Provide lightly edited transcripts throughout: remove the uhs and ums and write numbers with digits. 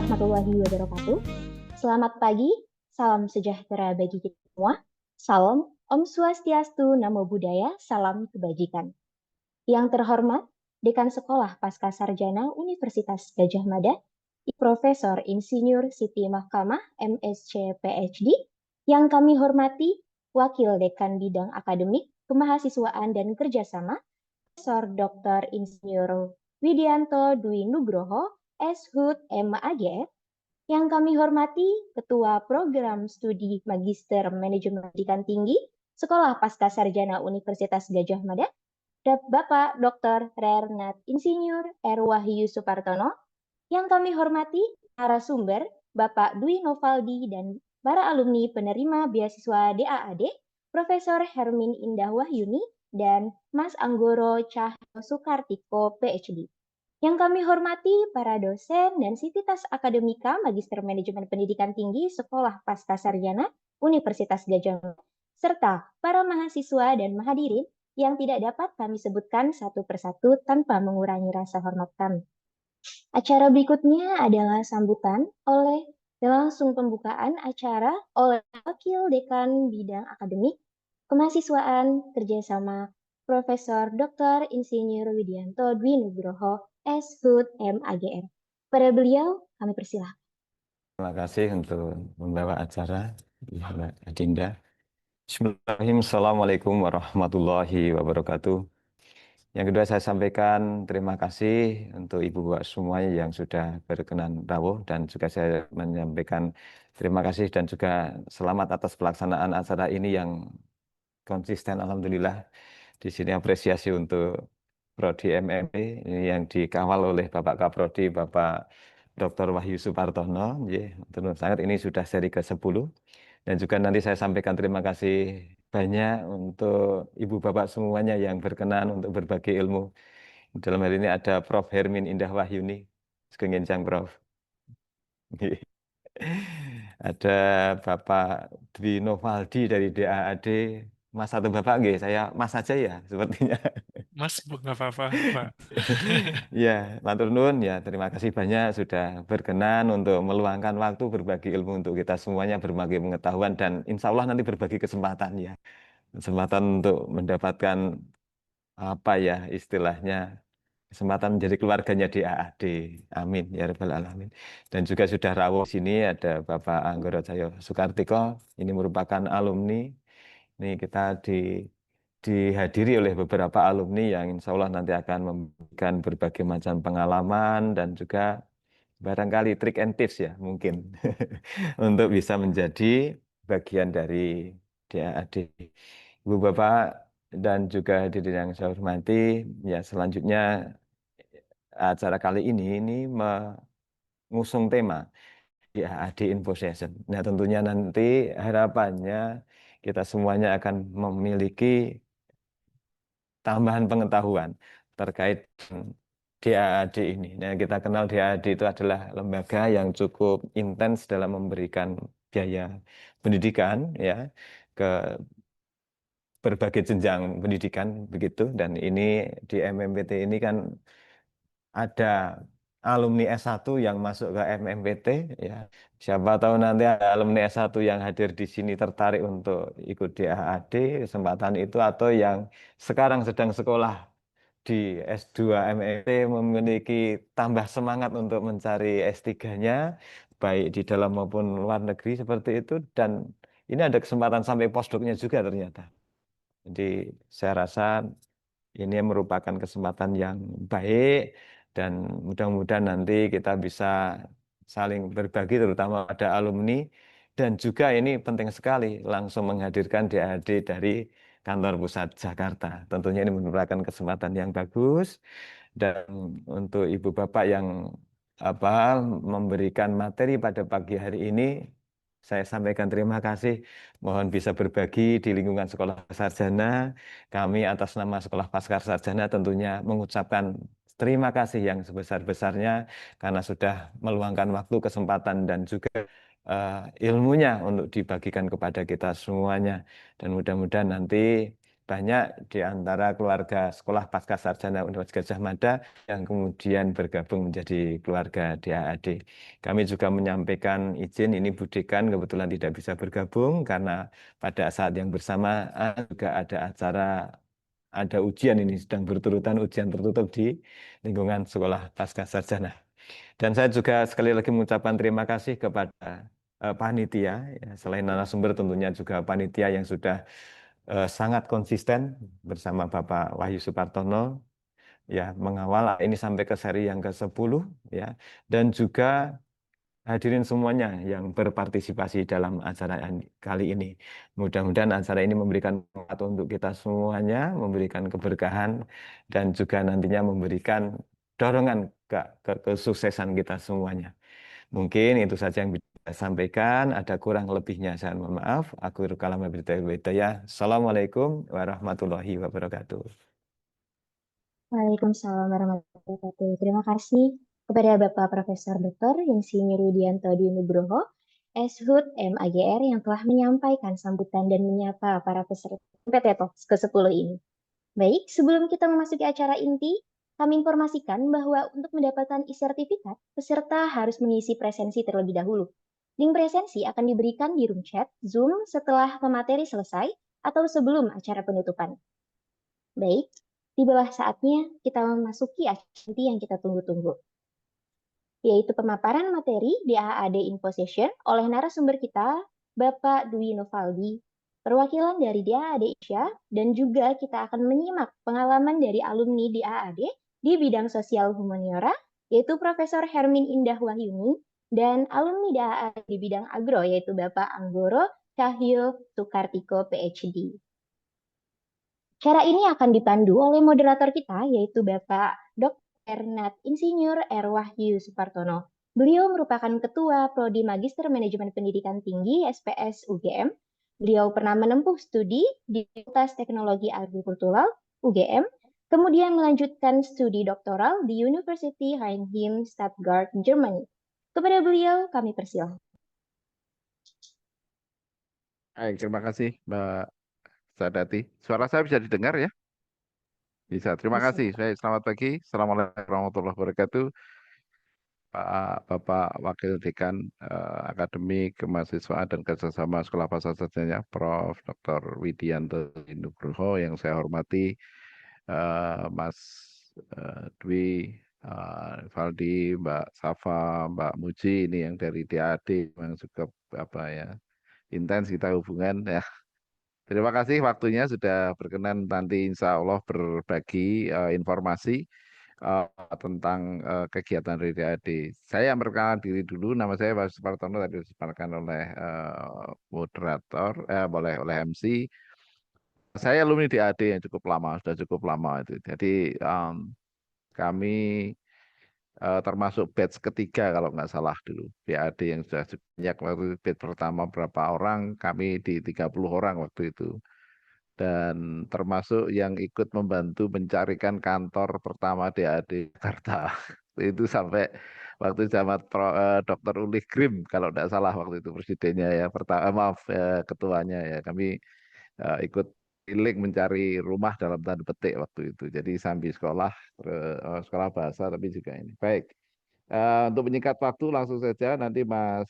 warahmatullahi wabarakatuh. Selamat pagi, salam sejahtera bagi kita semua. Salam Om Swastiastu, Namo Buddhaya, salam kebajikan. Yang terhormat, Dekan Sekolah Pasca Sarjana Universitas Gadjah Mada, Profesor Insinyur Siti Mahkamah, MSc PhD, yang kami hormati, Wakil Dekan Bidang Akademik, Kemahasiswaan dan Kerjasama, Profesor Dr. Insinyur Widianto Dwi Nugroho, S.Hud MAGF, yang kami hormati Ketua Program Studi Magister Manajemen Pendidikan Tinggi Sekolah Pasca Sarjana Universitas Gadjah Mada, Bapak Dr. Rernat Insinyur R. Wahyu Supartono, yang kami hormati narasumber Bapak Dwi Novaldi dan para alumni penerima beasiswa DAAD, Profesor Hermin Indah Wahyuni dan Mas Anggoro Cahyo Sukartiko, PhD. Yang kami hormati para dosen dan sivitas akademika Magister Manajemen Pendidikan Tinggi Sekolah Pasca Sarjana Universitas Gadjah Mada, serta para mahasiswa dan mahadirin yang tidak dapat kami sebutkan satu persatu tanpa mengurangi rasa hormat kami. Acara berikutnya adalah sambutan oleh langsung pembukaan acara oleh Wakil Dekan Bidang Akademik Kemahasiswaan Kerjasama Profesor Dr. Insinyur Widianto Dwi Nugroho, S.Hud MAGR. Pada beliau, kami persilahkan. Terima kasih untuk membawa acara, Mbak Adinda. Bismillahirrahmanirrahim. Assalamualaikum warahmatullahi wabarakatuh. Yang kedua saya sampaikan terima kasih untuk Ibu Bapak semuanya yang sudah berkenan rawuh, dan juga saya menyampaikan terima kasih dan juga selamat atas pelaksanaan acara ini yang konsisten, alhamdulillah. Di sini apresiasi untuk Prodi MMP ini yang dikawal oleh Bapak Kaprodi, Bapak Dr. Wahyu Supartono. Tentu sangat ini sudah seri ke-10. Dan juga nanti saya sampaikan terima kasih banyak untuk Ibu Bapak semuanya yang berkenan untuk berbagi ilmu. Dalam hal ini ada Prof. Hermin Indah Wahyuni. Sekengencang Prof. Ada Bapak Dwi Novaldi dari DAAD. Mas atau Bapak nggih, saya Mas saja ya sepertinya. Mas, nggak apa-apa, Pak. Ya, matur nuwun ya. Terima kasih banyak sudah berkenan untuk meluangkan waktu berbagi ilmu untuk kita semuanya, berbagi pengetahuan, dan insya Allah nanti berbagi kesempatan ya. Kesempatan untuk mendapatkan apa ya istilahnya, kesempatan menjadi keluarganya di AAD. Amin ya rabbal alamin. Dan juga sudah rawuh sini ada Bapak Anggoro Cahyo Sukartiko. Ini merupakan alumni. Ini kita dihadiri oleh beberapa alumni yang insya Allah nanti akan memberikan berbagai macam pengalaman dan juga barangkali trik and tips ya mungkin untuk bisa menjadi bagian dari DAAD. Ibu Bapak dan juga hadirin yang saya hormati, ya selanjutnya acara kali ini mengusung tema DAAD Info Session. Nah tentunya nanti harapannya kita semuanya akan memiliki tambahan pengetahuan terkait DAAD ini. Nah, kita kenal DAAD itu adalah lembaga yang cukup intens dalam memberikan biaya pendidikan ya ke berbagai jenjang pendidikan begitu. Dan ini di MMPT ini kan ada alumni S1 yang masuk ke MMPT ya. Siapa tahu nanti ada alumni S1 yang hadir di sini tertarik untuk ikut DAAD kesempatan itu, atau yang sekarang sedang sekolah di S2 MMP memiliki tambah semangat untuk mencari S3-nya baik di dalam maupun luar negeri seperti itu, dan ini ada kesempatan sampai postdoc-nya juga ternyata. Jadi saya rasa ini merupakan kesempatan yang baik, dan mudah-mudahan nanti kita bisa saling berbagi terutama pada alumni, dan juga ini penting sekali langsung menghadirkan DAAD dari kantor pusat Jakarta. Tentunya ini merupakan kesempatan yang bagus, dan untuk Ibu Bapak yang memberikan materi pada pagi hari ini, saya sampaikan terima kasih. Mohon bisa berbagi di lingkungan Sekolah Sarjana. Kami atas nama Sekolah Pasca Sarjana tentunya mengucapkan terima kasih yang sebesar-besarnya karena sudah meluangkan waktu, kesempatan, dan juga ilmunya untuk dibagikan kepada kita semuanya. Dan mudah-mudahan nanti banyak di antara keluarga sekolah pasca sarjana Universitas Gadjah Mada yang kemudian bergabung menjadi keluarga DAAD. Kami juga menyampaikan izin, ini Bu Dekan kebetulan tidak bisa bergabung karena pada saat yang bersamaan juga ada ujian, ini sedang berturutan ujian tertutup di lingkungan sekolah pasca sarjana. Dan saya juga sekali lagi mengucapkan terima kasih kepada panitia, ya, selain narasumber tentunya juga panitia yang sudah sangat konsisten bersama Bapak Wahyu Supartono ya mengawal ini sampai ke seri yang ke-10 ya, dan juga hadirin semuanya yang berpartisipasi dalam acara kali ini. Mudah-mudahan acara ini memberikan manfaat untuk kita semuanya, memberikan keberkahan dan juga nantinya memberikan dorongan ke kesuksesan kita semuanya. Mungkin itu saja yang bisa saya sampaikan. Ada kurang lebihnya saya mohon maaf. Aku kalam ya. Assalamualaikum warahmatullahi wabarakatuh. Waalaikumsalam warahmatullahi wabarakatuh. Terima kasih kepada Bapak Profesor Dr. Insinyur Widianto Dwi Nugroho, SHUT MAGR yang telah menyampaikan sambutan dan menyapa para peserta PT Talks ke-10 ini. Baik, sebelum kita memasuki acara inti, kami informasikan bahwa untuk mendapatkan e-sertifikat, peserta harus mengisi presensi terlebih dahulu. Link presensi akan diberikan di room chat Zoom setelah pemateri selesai atau sebelum acara penutupan. Baik, tibalah saatnya kita memasuki acara inti yang kita tunggu-tunggu, yaitu pemaparan materi DAAD Info Session oleh narasumber kita, Bapak Dwi Novaldi, perwakilan dari DAAD Asia, dan juga kita akan menyimak pengalaman dari alumni DAAD di bidang sosial humaniora, yaitu Profesor Hermin Indah Wahyuni, dan alumni DAAD di bidang agro, yaitu Bapak Anggoro Cahyo Sukartiko, PhD. Cara ini akan dipandu oleh moderator kita, yaitu Bapak Dr. Nat Insinyur R. Wahyu Supartono. Beliau merupakan Ketua Prodi Magister Manajemen Pendidikan Tinggi SPS UGM. Beliau pernah menempuh studi di Fakultas Teknologi Agrikultural UGM, kemudian melanjutkan studi doktoral di University Rhein-Main Stuttgart, Germany. Kepada beliau, kami persilahkan. Baik, terima kasih Mbak Sadati. Suara saya bisa didengar ya? Bisa. Terima Bisa. kasih. Baik, selamat pagi. Assalamualaikum warahmatullahi wabarakatuh. Pak Bapak Wakil Dekan Akademik Kemahasiswaan dan Kerjasama Sekolah Bahasa Sarjana, Prof. Dr. Widianto Nugroho yang saya hormati, Mas Dwi, Valdi, Mbak Safa, Mbak Muji ini yang dari DAD yang cukup apa ya intens kita hubungan ya. Terima kasih waktunya sudah berkenan nanti insya Allah berbagi informasi eh, tentang kegiatan RDAD. Saya memperkenalkan diri dulu, nama saya Pak Supartono tadi disampaikan oleh moderator, oleh MC. Saya alumni DAD yang cukup lama, sudah cukup lama itu. Jadi kami termasuk batch ketiga kalau nggak salah dulu. DAD yang sudah cukup banyak waktu batch pertama berapa orang, kami di 30 orang waktu itu dan termasuk yang ikut membantu mencarikan kantor pertama DAD Jakarta. Itu sampai waktu zaman Dr. Ulih Grim kalau tidak salah waktu itu presidennya ya pertama maaf ketuanya ya kami ikut keliling mencari rumah dalam tanda petik waktu itu. Jadi sambil sekolah sekolah bahasa tapi juga ini. Baik. Untuk menyingkat waktu langsung saja nanti Mas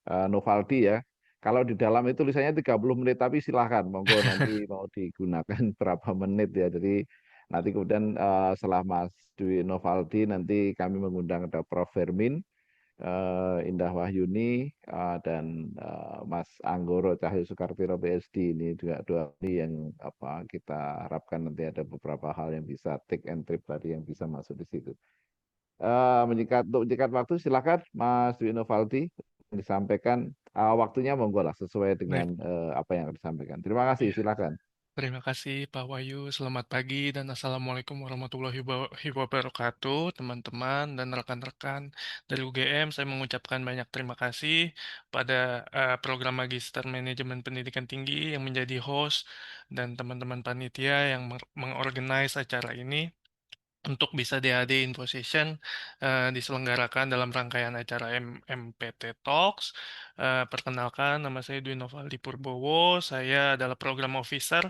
Novaldi ya. Kalau di dalam itu tulisannya 30 menit tapi silahkan monggo nanti mau digunakan berapa menit ya. Jadi nanti kemudian setelah Mas Dwi Novaldi nanti kami mengundang ada Prof. Fermin, Indah Wahyuni dan Mas Anggoro Cahyo Soekartiro PhD ini juga dua ini yang apa kita harapkan nanti ada beberapa hal yang bisa take and trip tadi yang bisa masuk di situ. Untuk menyikat waktu silakan Mas Dwi Novaldi disampaikan waktunya monggo lah sesuai Baik, dengan apa yang disampaikan. Terima kasih, ya. silakan. Terima kasih Pak Wahyu. Selamat pagi dan Assalamualaikum warahmatullahi wabarakatuh, teman-teman dan rekan-rekan dari UGM. Saya mengucapkan banyak terima kasih pada program Magister Manajemen Pendidikan Tinggi yang menjadi host dan teman-teman panitia yang mengorganize acara ini untuk bisa DAD Info Session diselenggarakan dalam rangkaian acara MPT Talks. Perkenalkan, nama saya Dwi Novaldi Purbowo. Saya adalah Program Officer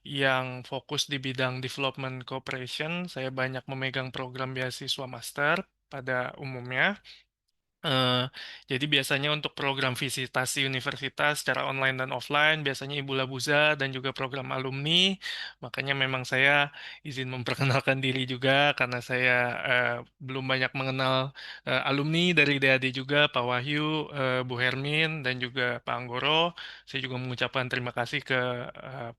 yang fokus di bidang development cooperation. Saya banyak memegang program beasiswa master pada umumnya. Eh, jadi biasanya untuk program visitasi universitas secara online dan offline, biasanya Ibu Labuza dan juga program alumni. Makanya memang saya izin memperkenalkan diri juga karena saya belum banyak mengenal alumni dari DAD juga, Pak Wahyu, Bu Hermin, dan juga Pak Anggoro. Saya juga mengucapkan terima kasih ke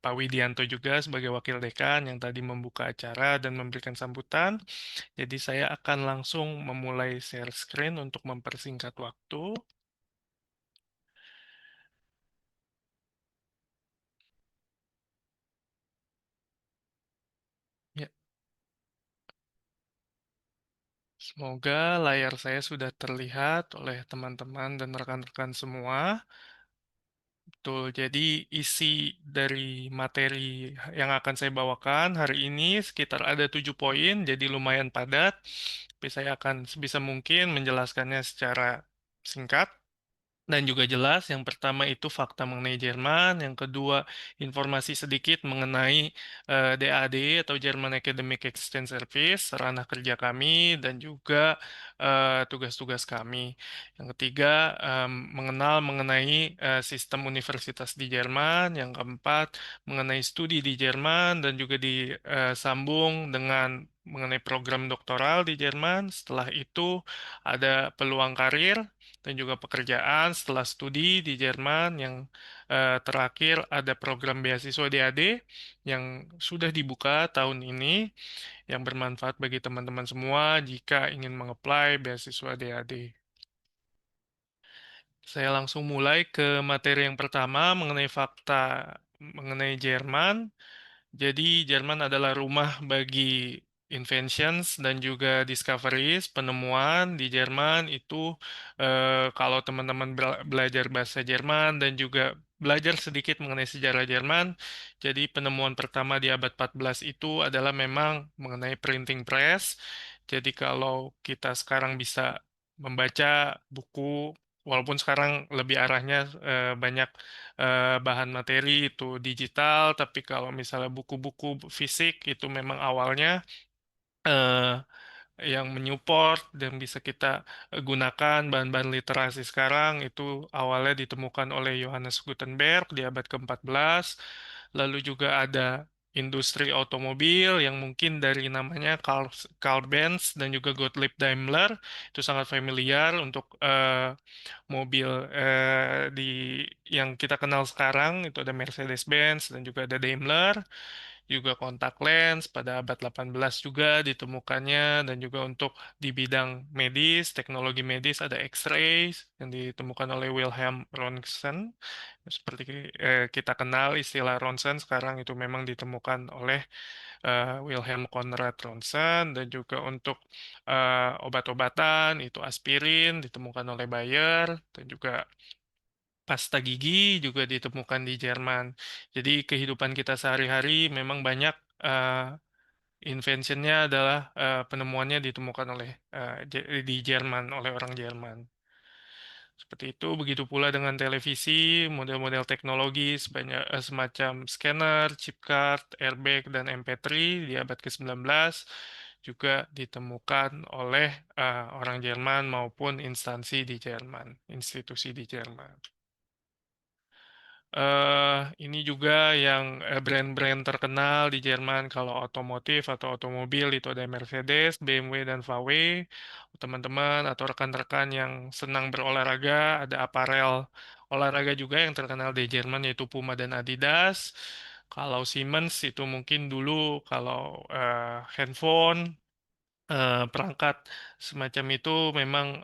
Pak Widianto juga sebagai Wakil Dekan yang tadi membuka acara dan memberikan sambutan. Jadi saya akan langsung memulai share screen untuk mempersingkat waktu. Ya, semoga layar saya sudah terlihat oleh teman-teman dan rekan-rekan semua. Betul, jadi isi dari materi yang akan saya bawakan hari ini sekitar ada 7 poin, jadi lumayan padat. Tapi saya akan sebisa mungkin menjelaskannya secara singkat dan juga jelas. Yang pertama itu fakta mengenai Jerman, yang kedua informasi sedikit mengenai DAD atau German Academic Exchange Service, ranah kerja kami dan juga tugas-tugas kami. Yang ketiga mengenal mengenai sistem universitas di Jerman, yang keempat mengenai studi di Jerman dan juga disambung dengan mengenai program doktoral di Jerman. Setelah itu ada peluang karir dan juga pekerjaan setelah studi di Jerman. Yang terakhir ada program beasiswa DAD yang sudah dibuka tahun ini yang bermanfaat bagi teman-teman semua jika ingin mengapply beasiswa DAD. Saya langsung mulai ke materi yang pertama mengenai fakta mengenai Jerman. Jadi Jerman adalah rumah bagi inventions dan juga discoveries, penemuan di Jerman itu kalau teman-teman belajar bahasa Jerman dan juga belajar sedikit mengenai sejarah Jerman, jadi penemuan pertama di abad 14 itu adalah memang mengenai printing press. Jadi kalau kita sekarang bisa membaca buku, walaupun sekarang lebih arahnya banyak bahan materi itu digital, tapi kalau misalnya buku-buku fisik itu memang awalnya eh, yang menyupport dan bisa kita gunakan bahan-bahan literasi sekarang itu awalnya ditemukan oleh Johannes Gutenberg di abad ke-14. Lalu juga ada industri otomobil yang mungkin dari namanya Karl Benz dan juga Gottlieb Daimler itu sangat familiar untuk mobil di yang kita kenal sekarang itu ada Mercedes-Benz dan juga ada Daimler, juga kontak lens pada abad 18 juga ditemukannya dan juga untuk di bidang medis, teknologi medis ada X-ray yang ditemukan oleh Wilhelm Röntgen. Seperti kita kenal istilah ronsen sekarang itu memang ditemukan oleh Wilhelm Conrad Röntgen dan juga untuk obat-obatan itu aspirin ditemukan oleh Bayer dan juga pasta gigi juga ditemukan di Jerman. Jadi kehidupan kita sehari-hari memang banyak inventionnya adalah penemuannya ditemukan oleh di Jerman oleh orang Jerman. Seperti itu, begitu pula dengan televisi, model-model teknologi semacam scanner, chip card, airbag, dan MP3 di abad ke-19 juga ditemukan oleh orang Jerman maupun instansi di Jerman, institusi di Jerman. Ini juga yang brand-brand terkenal di Jerman kalau otomotif atau otomobil itu ada Mercedes, BMW, dan VW. Teman-teman atau rekan-rekan yang senang berolahraga, ada aparel olahraga juga yang terkenal di Jerman yaitu Puma dan Adidas. Kalau Siemens itu mungkin dulu kalau handphone perangkat semacam itu memang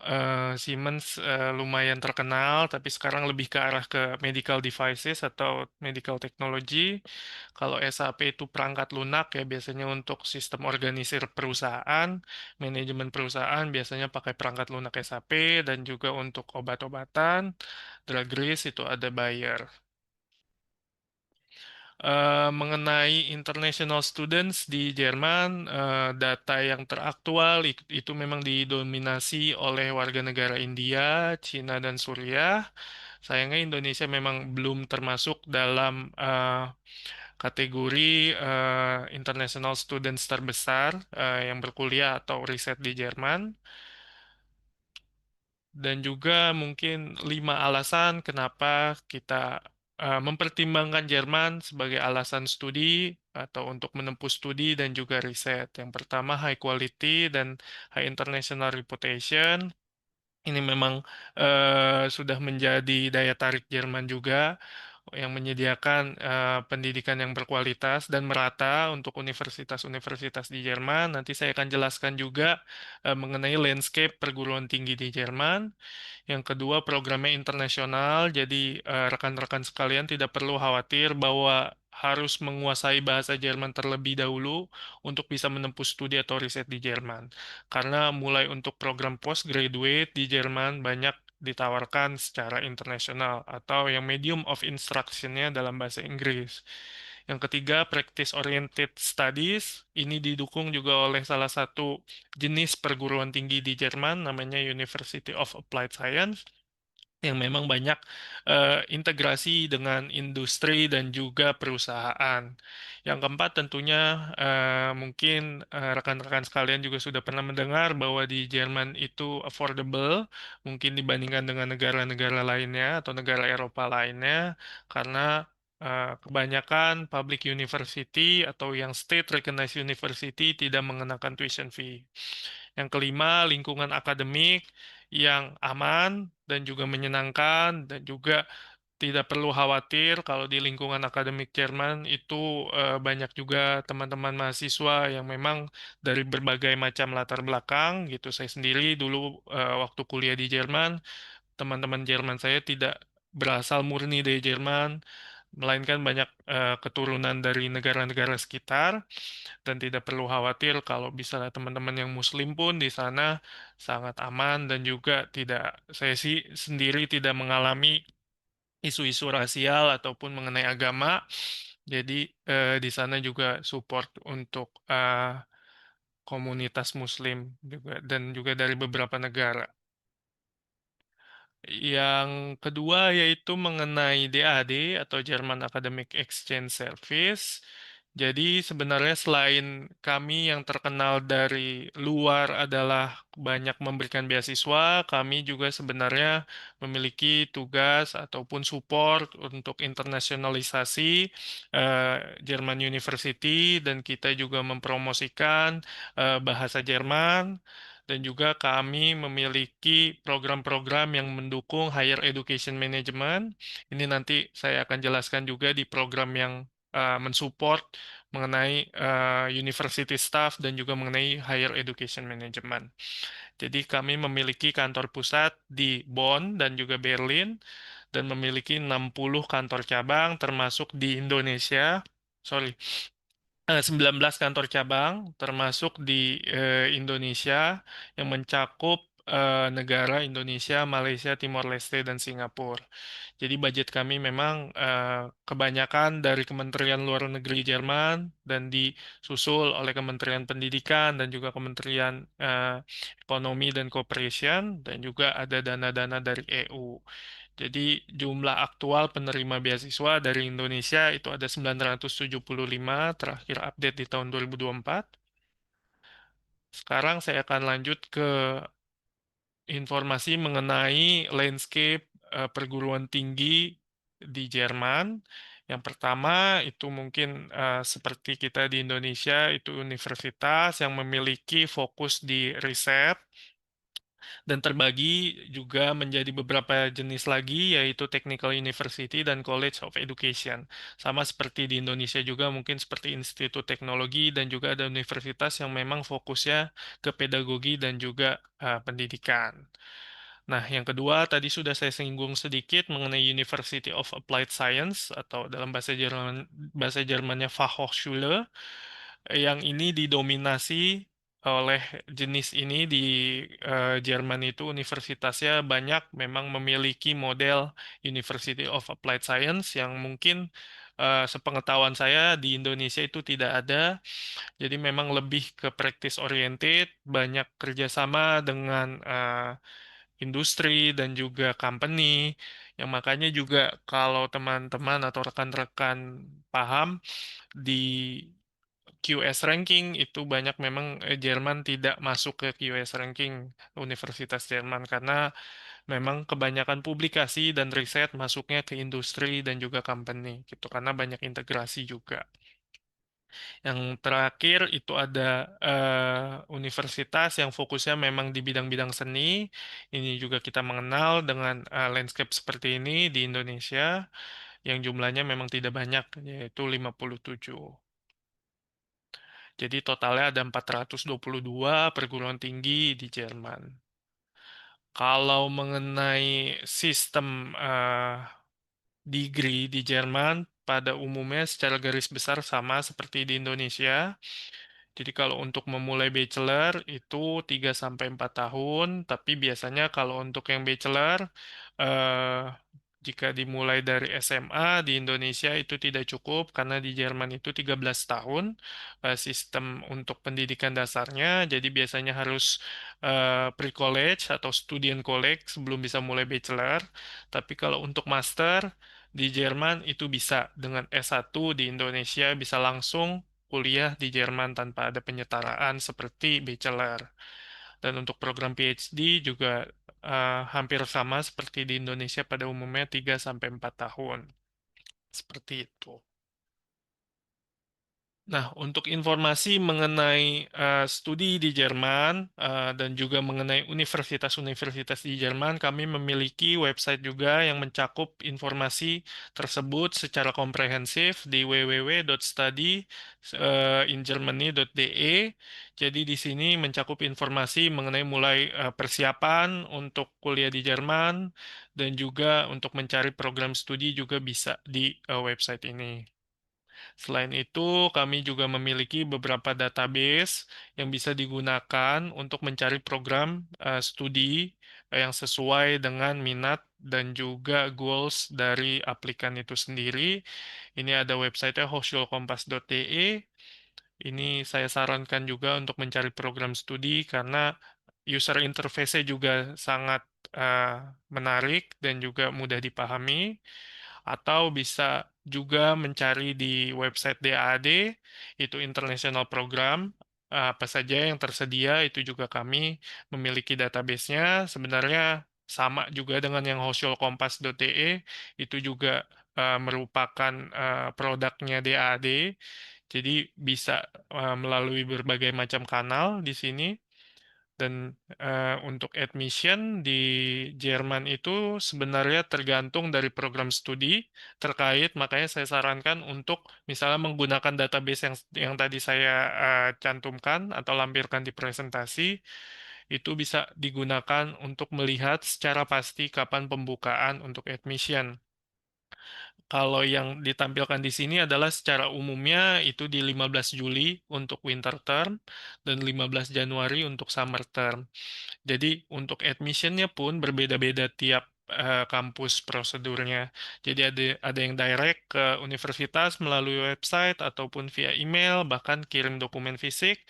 Siemens lumayan terkenal, tapi sekarang lebih ke arah ke medical devices atau medical technology. Kalau SAP itu perangkat lunak ya biasanya untuk sistem organisir perusahaan, manajemen perusahaan biasanya pakai perangkat lunak SAP dan juga untuk obat-obatan, drug risk itu ada Bayer. Mengenai international students di Jerman, data yang teraktual itu memang didominasi oleh warga negara India, Cina, dan Suriah. Sayangnya Indonesia memang belum termasuk dalam kategori international students terbesar yang berkuliah atau riset di Jerman. Dan juga mungkin 5 alasan kenapa kita mempertimbangkan Jerman sebagai alasan studi atau untuk menempuh studi dan juga riset. Yang pertama, high quality dan high international reputation. Ini memang sudah menjadi daya tarik Jerman juga, yang menyediakan pendidikan yang berkualitas dan merata untuk universitas-universitas di Jerman. Nanti saya akan jelaskan juga mengenai landscape perguruan tinggi di Jerman. Yang kedua, programnya internasional, jadi rekan-rekan sekalian tidak perlu khawatir bahwa harus menguasai bahasa Jerman terlebih dahulu untuk bisa menempuh studi atau riset di Jerman. Karena mulai untuk program postgraduate di Jerman banyak ditawarkan secara internasional atau yang medium of instruction-nya dalam bahasa Inggris. Yang ketiga, practice oriented studies. Ini didukung juga oleh salah satu jenis perguruan tinggi di Jerman, namanya University of Applied Science, yang memang banyak integrasi dengan industri dan juga perusahaan. Yang keempat tentunya mungkin rekan-rekan sekalian juga sudah pernah mendengar bahwa di Jerman itu affordable, mungkin dibandingkan dengan negara-negara lainnya atau negara Eropa lainnya, karena kebanyakan public university atau yang state recognized university tidak mengenakan tuition fee. Yang kelima, lingkungan akademik yang aman dan juga menyenangkan dan juga tidak perlu khawatir kalau di lingkungan akademik Jerman itu banyak juga teman-teman mahasiswa yang memang dari berbagai macam latar belakang gitu. Saya sendiri dulu waktu kuliah di Jerman, teman-teman Jerman saya tidak berasal murni dari Jerman, melainkan banyak keturunan dari negara-negara sekitar, dan tidak perlu khawatir kalau misalnya teman-teman yang Muslim pun di sana sangat aman dan juga tidak, saya sih sendiri tidak mengalami isu-isu rasial ataupun mengenai agama. Jadi di sana juga support untuk komunitas Muslim juga dan juga dari beberapa negara. Yang kedua yaitu mengenai DAD atau German Academic Exchange Service. Jadi sebenarnya selain kami yang terkenal dari luar adalah banyak memberikan beasiswa, kami juga sebenarnya memiliki tugas ataupun support untuk internasionalisasi Jerman University, dan kita juga mempromosikan bahasa Jerman. Dan juga kami memiliki program-program yang mendukung higher education management. Ini nanti saya akan jelaskan juga di program yang mensupport mengenai university staff dan juga mengenai higher education management. Jadi kami memiliki kantor pusat di Bonn dan juga Berlin dan memiliki 60 kantor cabang termasuk di Indonesia. Sorry, 19 kantor cabang termasuk di Indonesia yang mencakup negara Indonesia, Malaysia, Timor Leste, dan Singapura. Jadi budget kami memang kebanyakan dari Kementerian Luar Negeri Jerman dan disusul oleh Kementerian Pendidikan dan juga Kementerian Ekonomi dan Cooperation, dan juga ada dana-dana dari EU. Jadi jumlah aktual penerima beasiswa dari Indonesia itu ada 975, terakhir update di tahun 2024. Sekarang saya akan lanjut ke informasi mengenai landscape perguruan tinggi di Jerman. Yang pertama itu mungkin seperti kita di Indonesia, itu universitas yang memiliki fokus di riset dan terbagi juga menjadi beberapa jenis lagi, yaitu Technical University dan College of Education. Sama seperti di Indonesia juga mungkin seperti Institut Teknologi, dan juga ada universitas yang memang fokusnya ke pedagogi dan juga pendidikan. Nah, yang kedua tadi sudah saya singgung sedikit mengenai University of Applied Science atau dalam bahasa Jermannya Fachhochschule, yang ini didominasi oleh jenis ini di Jerman itu universitasnya banyak memang memiliki model University of Applied Science yang mungkin sepengetahuan saya di Indonesia itu tidak ada. Jadi memang lebih ke practice oriented, banyak kerjasama dengan industri dan juga company Yang makanya juga kalau teman-teman atau rekan-rekan paham di QS ranking itu banyak memang Jerman tidak masuk ke QS ranking Universitas Jerman karena memang kebanyakan publikasi dan riset masuknya ke industri dan juga company gitu karena banyak integrasi juga. Yang terakhir itu ada universitas yang fokusnya memang di bidang-bidang seni. Ini juga kita mengenal dengan landscape seperti ini di Indonesia yang jumlahnya memang tidak banyak, yaitu 57. Jadi totalnya ada 422 perguruan tinggi di Jerman. Kalau mengenai sistem degree di Jerman, pada umumnya secara garis besar sama seperti di Indonesia. Jadi kalau untuk memulai bachelor itu 3 sampai 4 tahun, tapi biasanya kalau untuk yang bachelor eh, jika dimulai dari SMA di Indonesia itu tidak cukup karena di Jerman itu 13 tahun sistem untuk pendidikan dasarnya, jadi biasanya harus pre-college atau student college sebelum bisa mulai bachelor. Tapi kalau untuk master di Jerman itu bisa dengan S1 di Indonesia bisa langsung kuliah di Jerman tanpa ada penyetaraan seperti bachelor. Dan untuk program PhD juga hampir sama seperti di Indonesia pada umumnya 3 sampai 4 tahun. Seperti itu. Nah, untuk informasi mengenai studi di Jerman dan juga mengenai universitas-universitas di Jerman, kami memiliki website juga yang mencakup informasi tersebut secara komprehensif di www.studyingermany.de. Jadi di sini mencakup informasi mengenai mulai persiapan untuk kuliah di Jerman dan juga untuk mencari program studi juga bisa di website ini. Selain itu, kami juga memiliki beberapa database yang bisa digunakan untuk mencari program studi yang sesuai dengan minat dan juga goals dari aplikan itu sendiri. Ini ada websitenya hochschulkompass.de. Ini saya sarankan juga untuk mencari program studi karena user interface-nya juga sangat menarik dan juga mudah dipahami atau bisa juga mencari di website DAAD, itu International Program, apa saja yang tersedia, itu juga kami memiliki database-nya. Sebenarnya sama juga dengan yang hochschulkompass.de, itu juga merupakan produknya DAAD, jadi bisa melalui berbagai macam kanal di sini. Dan untuk admission di Jerman itu sebenarnya tergantung dari program studi terkait, makanya saya sarankan untuk misalnya menggunakan database yang tadi saya cantumkan atau lampirkan di presentasi, itu bisa digunakan untuk melihat secara pasti kapan pembukaan untuk admission. Kalau yang ditampilkan di sini adalah secara umumnya itu di 15 Juli untuk winter term dan 15 Januari untuk summer term. Jadi untuk admissionnya pun berbeda-beda tiap kampus prosedurnya. Jadi ada yang direct ke universitas melalui website ataupun via email, bahkan kirim dokumen fisik,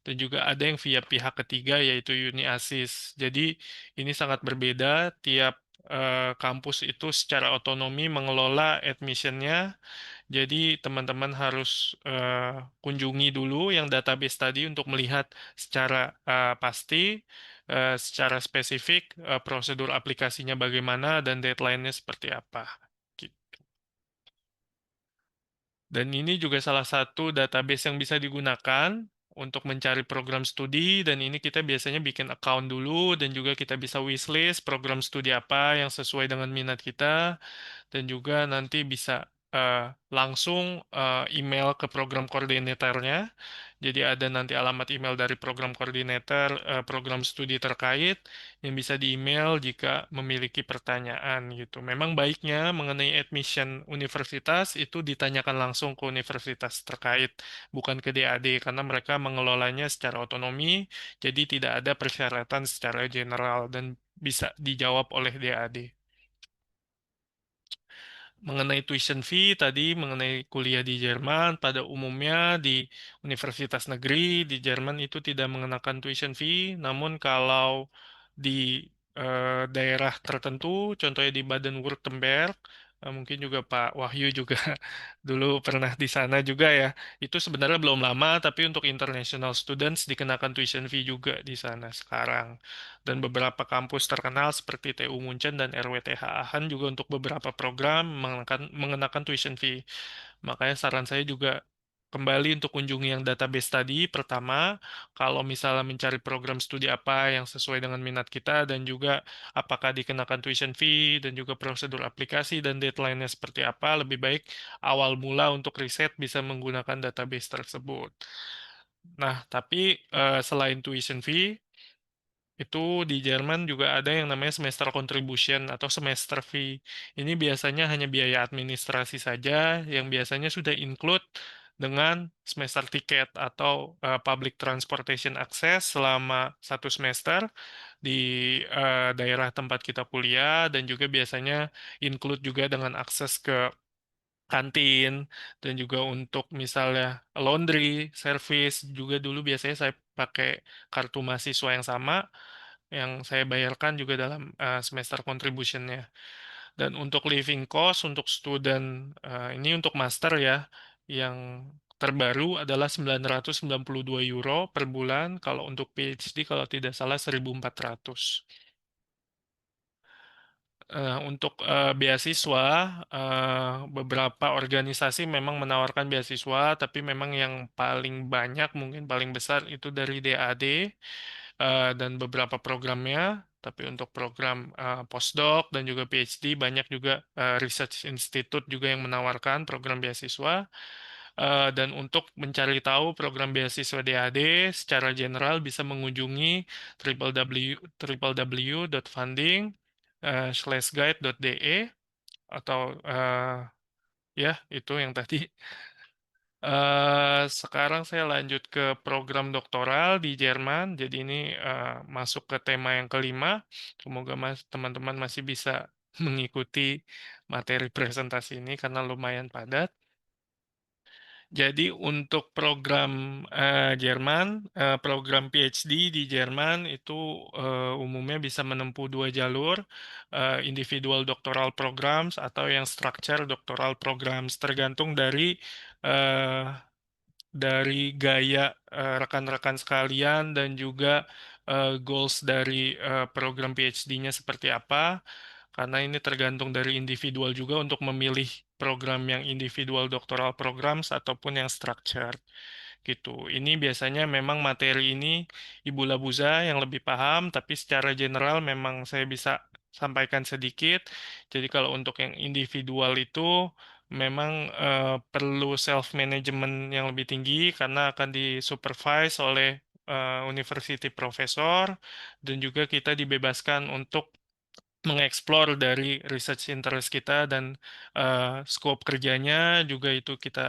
dan juga ada yang via pihak ketiga yaitu UniASIS. Jadi ini sangat berbeda tiap kampus itu secara otonomi mengelola admissionnya. Jadi teman-teman harus kunjungi dulu yang database tadi untuk melihat secara pasti, secara spesifik prosedur aplikasinya bagaimana dan deadline-nya seperti apa. Gitu. Dan ini juga salah satu database yang bisa digunakan untuk mencari program studi dan ini kita biasanya bikin account dulu dan juga kita bisa wishlist program studi apa yang sesuai dengan minat kita dan juga nanti bisa langsung email ke program koordinatornya. Jadi ada nanti alamat email dari program koordinator program studi terkait yang bisa di-email jika memiliki pertanyaan gitu. Memang baiknya mengenai admission universitas itu ditanyakan langsung ke universitas terkait, bukan ke DAD karena mereka mengelolanya secara otonomi, jadi tidak ada persyaratan secara general dan bisa dijawab oleh DAD. Mengenai tuition fee tadi, mengenai kuliah di Jerman, pada umumnya di universitas negeri di Jerman itu tidak mengenakan tuition fee, namun kalau di daerah tertentu, contohnya di Baden-Württemberg. Mungkin juga Pak Wahyu juga dulu pernah di sana juga ya. Itu sebenarnya belum lama, tapi untuk international students dikenakan tuition fee juga di sana sekarang. Dan beberapa kampus terkenal seperti TU Munchen dan RWTH Aachen juga untuk beberapa program mengenakan tuition fee. Makanya saran saya juga kembali untuk kunjungi yang database tadi. Pertama, kalau misalnya mencari program studi apa yang sesuai dengan minat kita dan juga apakah dikenakan tuition fee dan juga prosedur aplikasi dan deadline-nya seperti apa, lebih baik awal mula untuk riset bisa menggunakan database tersebut. Nah, tapi selain tuition fee, itu di Jerman juga ada yang namanya semester contribution atau semester fee. Ini biasanya hanya biaya administrasi saja yang biasanya sudah include dengan semester tiket atau public transportation access selama 1 semester di daerah tempat kita kuliah dan juga biasanya include juga dengan akses ke kantin dan juga untuk misalnya laundry service juga dulu biasanya saya pakai kartu mahasiswa yang sama yang saya bayarkan juga dalam semester contribution-nya. Dan untuk living cost untuk student ini untuk master ya yang terbaru adalah 992 euro per bulan, kalau untuk PhD kalau tidak salah 1.400. Untuk beasiswa, beberapa organisasi memang menawarkan beasiswa, tapi memang yang paling banyak, mungkin paling besar itu dari DAD dan beberapa programnya. Tapi untuk program postdoc dan juga PhD, banyak juga research institute juga yang menawarkan program beasiswa. Dan untuk mencari tahu program beasiswa DAD secara general bisa mengunjungi www.funding/guide.de atau ya itu yang tadi. Sekarang saya lanjut ke program doktoral di Jerman. Jadi ini masuk ke tema yang kelima. Semoga teman-teman masih bisa mengikuti materi presentasi ini karena lumayan padat. Jadi untuk program Jerman, program PhD di Jerman itu umumnya bisa menempuh 2 jalur, individual doctoral programs atau yang structure doctoral programs, tergantung eh, dari gaya rekan-rekan sekalian dan juga goals dari program PhD-nya seperti apa. Karena ini tergantung dari individual juga untuk memilih program yang individual doctoral programs ataupun yang structured gitu. Ini biasanya memang materi ini Ibu Labuza yang lebih paham, tapi secara general memang saya bisa sampaikan sedikit. Jadi kalau untuk yang individual itu memang perlu self management yang lebih tinggi karena akan disupervise oleh university professor dan juga kita dibebaskan untuk mengeksplor dari research interest kita dan scope kerjanya juga itu kita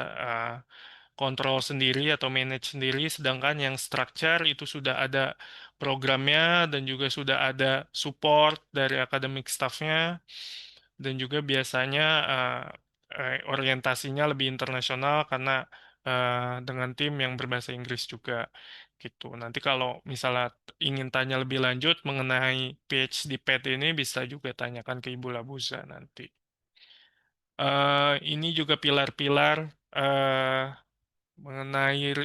kontrol sendiri atau manage sendiri, sedangkan yang structure itu sudah ada programnya dan juga sudah ada support dari academic staff-nya dan juga biasanya orientasinya lebih internasional karena dengan tim yang berbahasa Inggris juga gitu. Nanti kalau misalnya ingin tanya lebih lanjut mengenai PhD PET ini bisa juga tanyakan ke Ibu Labuza nanti. Ini juga pilar-pilar mengenai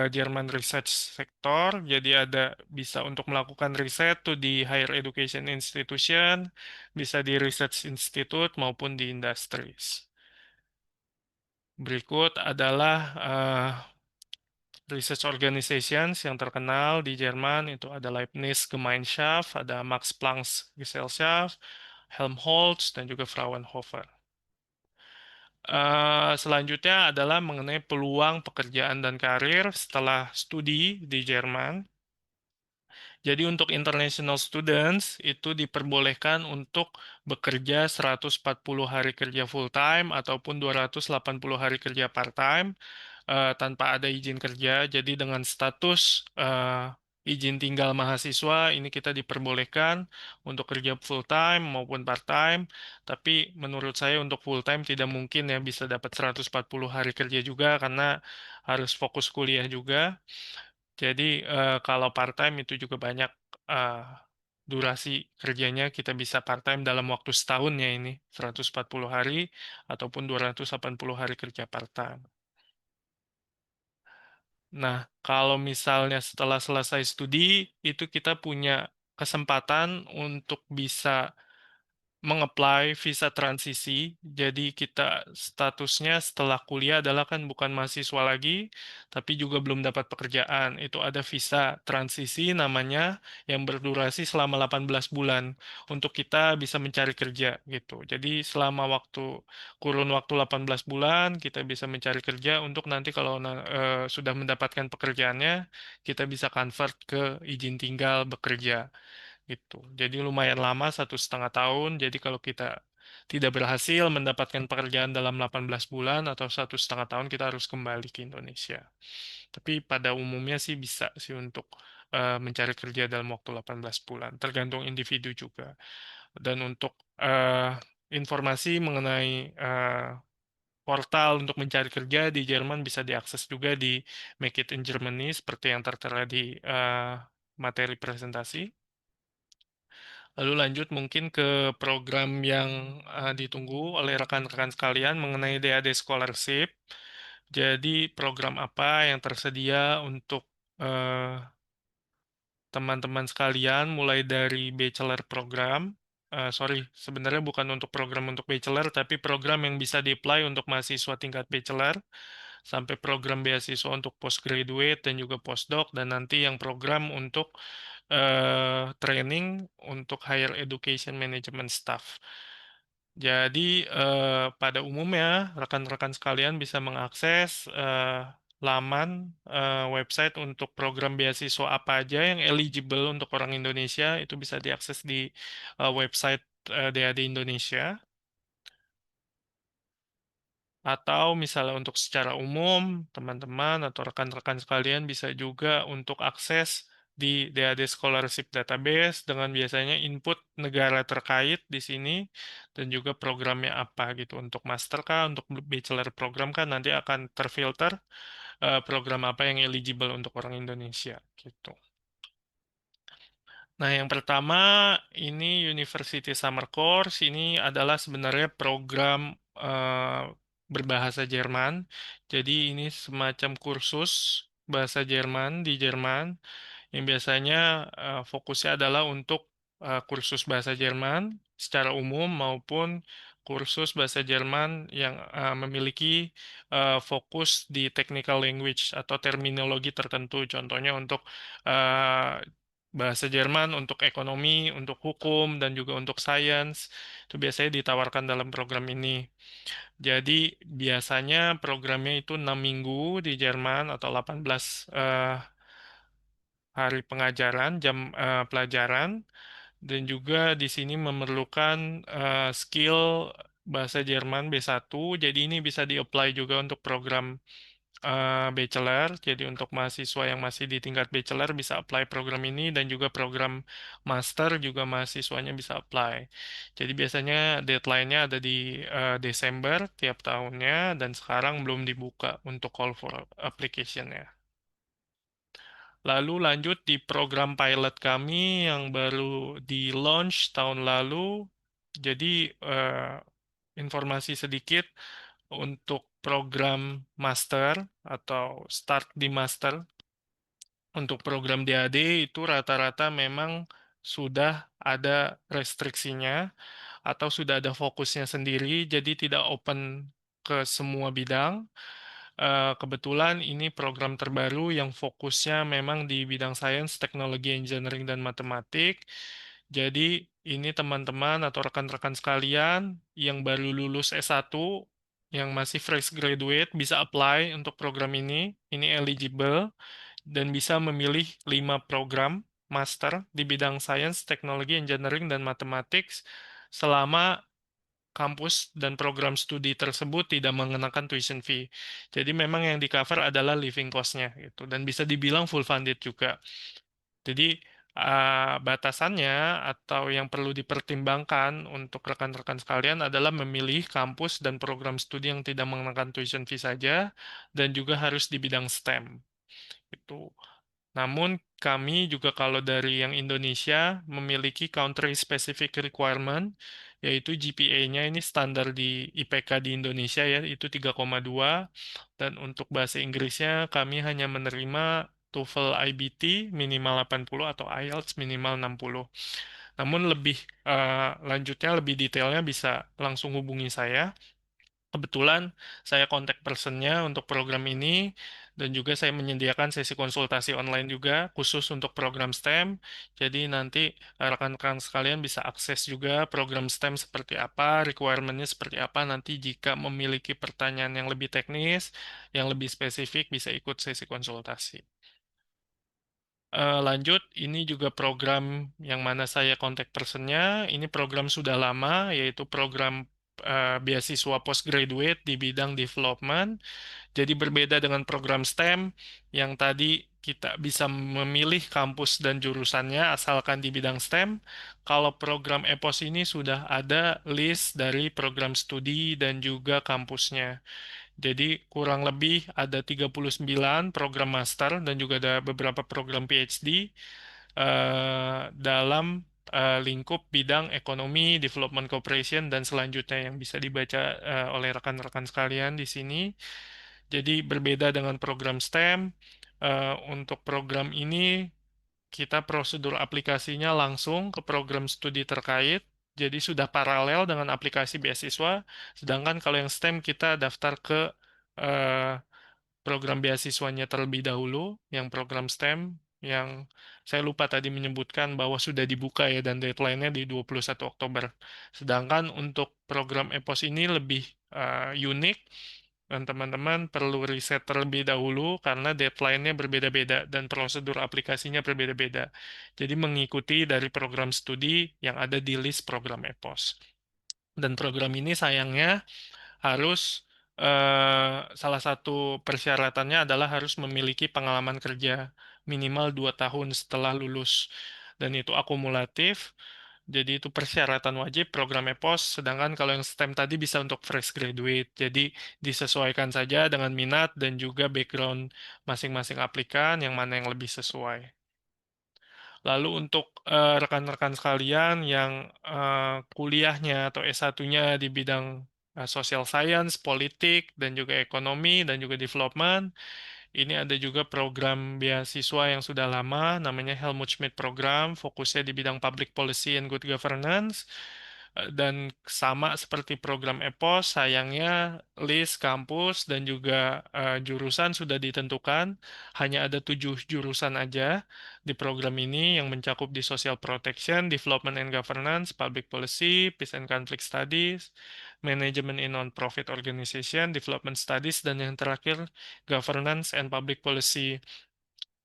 Jerman Research Sector. Jadi ada bisa untuk melakukan riset tuh di higher education institution, bisa di research institute maupun di industries. Berikut adalah research organizations yang terkenal di Jerman itu ada Leibniz Gemeinschaft, ada Max Planck Gesellschaft, Helmholtz dan juga Fraunhofer. Selanjutnya adalah mengenai peluang pekerjaan dan karir setelah studi di Jerman. Jadi untuk international students itu diperbolehkan untuk bekerja 140 hari kerja full time ataupun 280 hari kerja part time tanpa ada izin kerja. Jadi dengan status izin tinggal mahasiswa ini kita diperbolehkan untuk kerja full time maupun part time. Tapi menurut saya untuk full time tidak mungkin ya bisa dapat 140 hari kerja juga karena harus fokus kuliah juga. Jadi kalau part time itu juga banyak durasi kerjanya kita bisa part-time dalam waktu setahun ya ini, 140 hari ataupun 280 hari kerja part-time. Nah, kalau misalnya setelah selesai studi, itu kita punya kesempatan untuk bisa meng-apply visa transisi. Jadi kita statusnya setelah kuliah adalah kan bukan mahasiswa lagi, tapi juga belum dapat pekerjaan. Itu ada visa transisi namanya yang berdurasi selama 18 bulan untuk kita bisa mencari kerja gitu. Jadi selama kurun waktu 18 bulan kita bisa mencari kerja untuk nanti kalau sudah mendapatkan pekerjaannya, kita bisa convert ke izin tinggal bekerja gitu. Jadi lumayan lama 1,5 tahun. Jadi kalau kita tidak berhasil mendapatkan pekerjaan dalam 18 bulan atau 1,5 tahun kita harus kembali ke Indonesia. Tapi pada umumnya sih bisa sih untuk mencari kerja dalam waktu 18 bulan. Tergantung individu juga. Dan untuk informasi mengenai portal untuk mencari kerja di Jerman bisa diakses juga di Make It in Germany seperti yang tertera di materi presentasi. Lalu lanjut mungkin ke program yang ditunggu oleh rekan-rekan sekalian mengenai DAD Scholarship. Jadi program apa yang tersedia untuk eh, teman-teman sekalian mulai dari bachelor program. Sorry, sebenarnya bukan untuk program untuk bachelor, tapi program yang bisa di-apply untuk mahasiswa tingkat bachelor, sampai program beasiswa untuk postgraduate dan juga postdoc, dan nanti yang program untuk training untuk higher education management staff. Jadi pada umumnya rekan-rekan sekalian bisa mengakses laman website untuk program beasiswa apa aja yang eligible untuk orang Indonesia itu bisa diakses di website DAD Indonesia. Atau misalnya untuk secara umum, teman-teman atau rekan-rekan sekalian bisa juga untuk akses di DAD Scholarship Database dengan biasanya input negara terkait di sini dan juga programnya apa gitu. Untuk master kah, untuk bachelor program kan nanti akan terfilter program apa yang eligible untuk orang Indonesia gitu. Nah, yang pertama ini University Summer Course. Ini adalah sebenarnya program berbahasa Jerman. Jadi ini semacam kursus bahasa Jerman di Jerman yang biasanya fokusnya adalah untuk kursus bahasa Jerman secara umum maupun kursus bahasa Jerman yang memiliki fokus di technical language atau terminologi tertentu. Contohnya untuk eh, bahasa Jerman untuk ekonomi, untuk hukum, dan juga untuk sains. Itu biasanya ditawarkan dalam program ini. Jadi biasanya programnya itu 6 minggu di Jerman atau 18 hari pengajaran, jam pelajaran. Dan juga di sini memerlukan skill bahasa Jerman B1. Jadi ini bisa di-apply juga untuk program bachelor. Jadi untuk mahasiswa yang masih di tingkat bachelor bisa apply program ini dan juga program master juga mahasiswanya bisa apply. Jadi biasanya deadline-nya ada di Desember tiap tahunnya dan sekarang belum dibuka untuk call for application-nya. Lalu lanjut di program pilot kami yang baru di launch tahun lalu. Jadi informasi sedikit untuk program master atau start di master. Untuk program DAD itu rata-rata memang sudah ada restriksinya atau sudah ada fokusnya sendiri, jadi tidak open ke semua bidang. Kebetulan ini program terbaru yang fokusnya memang di bidang sains, teknologi, engineering, dan matematik. Jadi ini teman-teman atau rekan-rekan sekalian yang baru lulus S1, yang masih fresh graduate bisa apply untuk program ini. Ini eligible dan bisa memilih 5 program master di bidang sains, teknologi, engineering, dan matematik selama kampus dan program studi tersebut tidak mengenakan tuition fee. Jadi memang yang di cover adalah living cost-nya gitu dan bisa dibilang full funded juga. Jadi batasannya atau yang perlu dipertimbangkan untuk rekan-rekan sekalian adalah memilih kampus dan program studi yang tidak mengenakan tuition fee saja dan juga harus di bidang STEM. Itu. Namun kami juga kalau dari yang Indonesia memiliki country specific requirement, yaitu GPA-nya ini standar di IPK di Indonesia ya, itu 3,2. Dan untuk bahasa Inggrisnya kami hanya menerima TOEFL IBT minimal 80 atau IELTS minimal 60. Namun lebih lanjutnya, lebih detailnya bisa langsung hubungi saya. Kebetulan saya kontak personnya untuk program ini dan juga saya menyediakan sesi konsultasi online juga khusus untuk program STEM. Jadi nanti rekan-rekan sekalian bisa akses juga program STEM seperti apa, requirement-nya seperti apa. Nanti jika memiliki pertanyaan yang lebih teknis, yang lebih spesifik, bisa ikut sesi konsultasi. Lanjut, ini juga program yang mana saya kontak personnya. Ini program sudah lama, yaitu program beasiswa postgraduate di bidang development. Jadi berbeda dengan program STEM yang tadi kita bisa memilih kampus dan jurusannya asalkan di bidang STEM. Kalau program EPOS ini sudah ada list dari program studi dan juga kampusnya. Jadi kurang lebih ada 39 program master dan juga ada beberapa program PhD dalam lingkup bidang ekonomi, development cooperation, dan selanjutnya yang bisa dibaca oleh rekan-rekan sekalian di sini. Jadi berbeda dengan program STEM, untuk program ini kita prosedur aplikasinya langsung ke program studi terkait. Jadi sudah paralel dengan aplikasi beasiswa. Sedangkan kalau yang STEM kita daftar ke eh, program beasiswanya terlebih dahulu, yang program STEM, yang saya lupa tadi menyebutkan bahwa sudah dibuka ya dan deadline-nya di 21 Oktober. Sedangkan untuk program EPOS ini lebih unik dan teman-teman perlu riset terlebih dahulu karena deadline-nya berbeda-beda dan prosedur aplikasinya berbeda-beda. Jadi mengikuti dari program studi yang ada di list program EPOS. Dan program ini sayangnya harus salah satu persyaratannya adalah harus memiliki pengalaman kerja minimal 2 tahun setelah lulus. Dan itu akumulatif, jadi itu persyaratan wajib program EPOS, sedangkan kalau yang STEM tadi bisa untuk fresh graduate. Jadi disesuaikan saja dengan minat dan juga background masing-masing aplikan yang mana yang lebih sesuai. Lalu untuk rekan-rekan sekalian yang kuliahnya atau S1-nya di bidang social science, politik, dan juga ekonomi, dan juga development, ini ada juga program beasiswa yang sudah lama, namanya Helmut Schmidt Program, fokusnya di bidang public policy and good governance. Dan sama seperti program EPOS, sayangnya list kampus dan juga jurusan sudah ditentukan. Hanya ada 7 jurusan aja di program ini yang mencakup di social protection, development and governance, public policy, peace and conflict studies, management in non-profit organization, development studies, dan yang terakhir governance and public policy.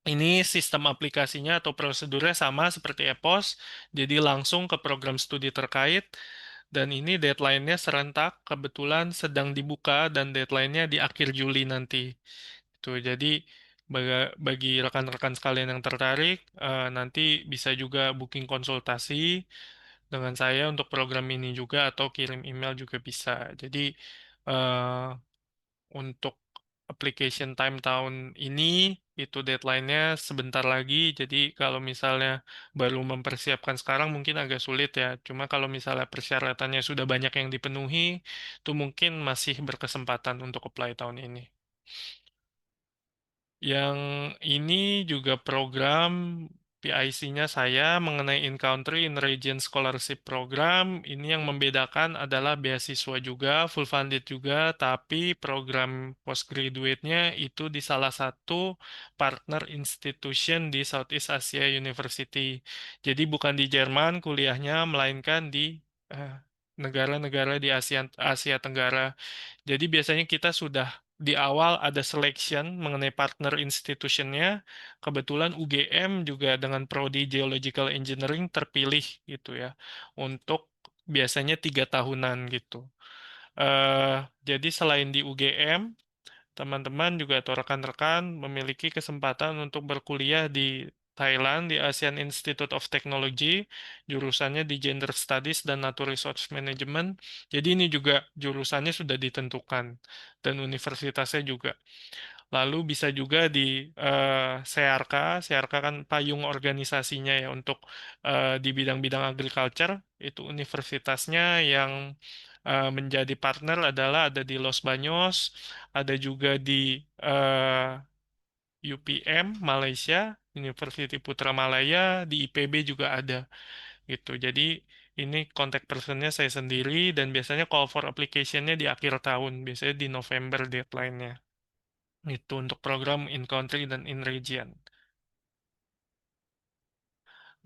Ini sistem aplikasinya atau prosedurnya sama seperti EPOS, jadi langsung ke program studi terkait, dan ini deadline-nya serentak, kebetulan sedang dibuka, dan deadline-nya di akhir Juli nanti. Jadi bagi rekan-rekan sekalian yang tertarik, nanti bisa juga booking konsultasi dengan saya untuk program ini juga, atau kirim email juga bisa. Jadi eh, untuk application time tahun ini itu deadline-nya sebentar lagi. Jadi kalau misalnya baru mempersiapkan sekarang mungkin agak sulit ya. Cuma kalau misalnya persyaratannya sudah banyak yang dipenuhi, itu mungkin masih berkesempatan untuk apply tahun ini. Yang ini juga program PIC-nya saya mengenai In-Country In-Region Scholarship Program. Ini yang membedakan adalah beasiswa juga, full funded juga, tapi program postgraduate-nya itu di salah satu partner institution di Southeast Asia University. Jadi bukan di Jerman kuliahnya, melainkan di eh, negara-negara di Asia Tenggara. Jadi biasanya kita sudah di awal ada selection mengenai partner institutionnya. Kebetulan UGM juga dengan prodi Geological Engineering terpilih gitu ya untuk biasanya 3 tahunan gitu. Jadi selain di UGM, teman-teman juga atau rekan-rekan memiliki kesempatan untuk berkuliah di Thailand di ASEAN Institute of Technology, jurusannya di Gender Studies dan Natural Resource Management. Jadi ini juga jurusannya sudah ditentukan dan universitasnya juga. Lalu bisa juga di CRK. CRK kan payung organisasinya ya untuk di bidang-bidang agriculture. Itu universitasnya yang menjadi partner adalah ada di Los Baños, ada juga di UPM Malaysia, University Putra Malaya, di IPB juga ada gitu. Jadi ini contact personnya saya sendiri dan biasanya call for application-nya di akhir tahun, biasanya di November deadline-nya. Itu untuk program in country dan in region.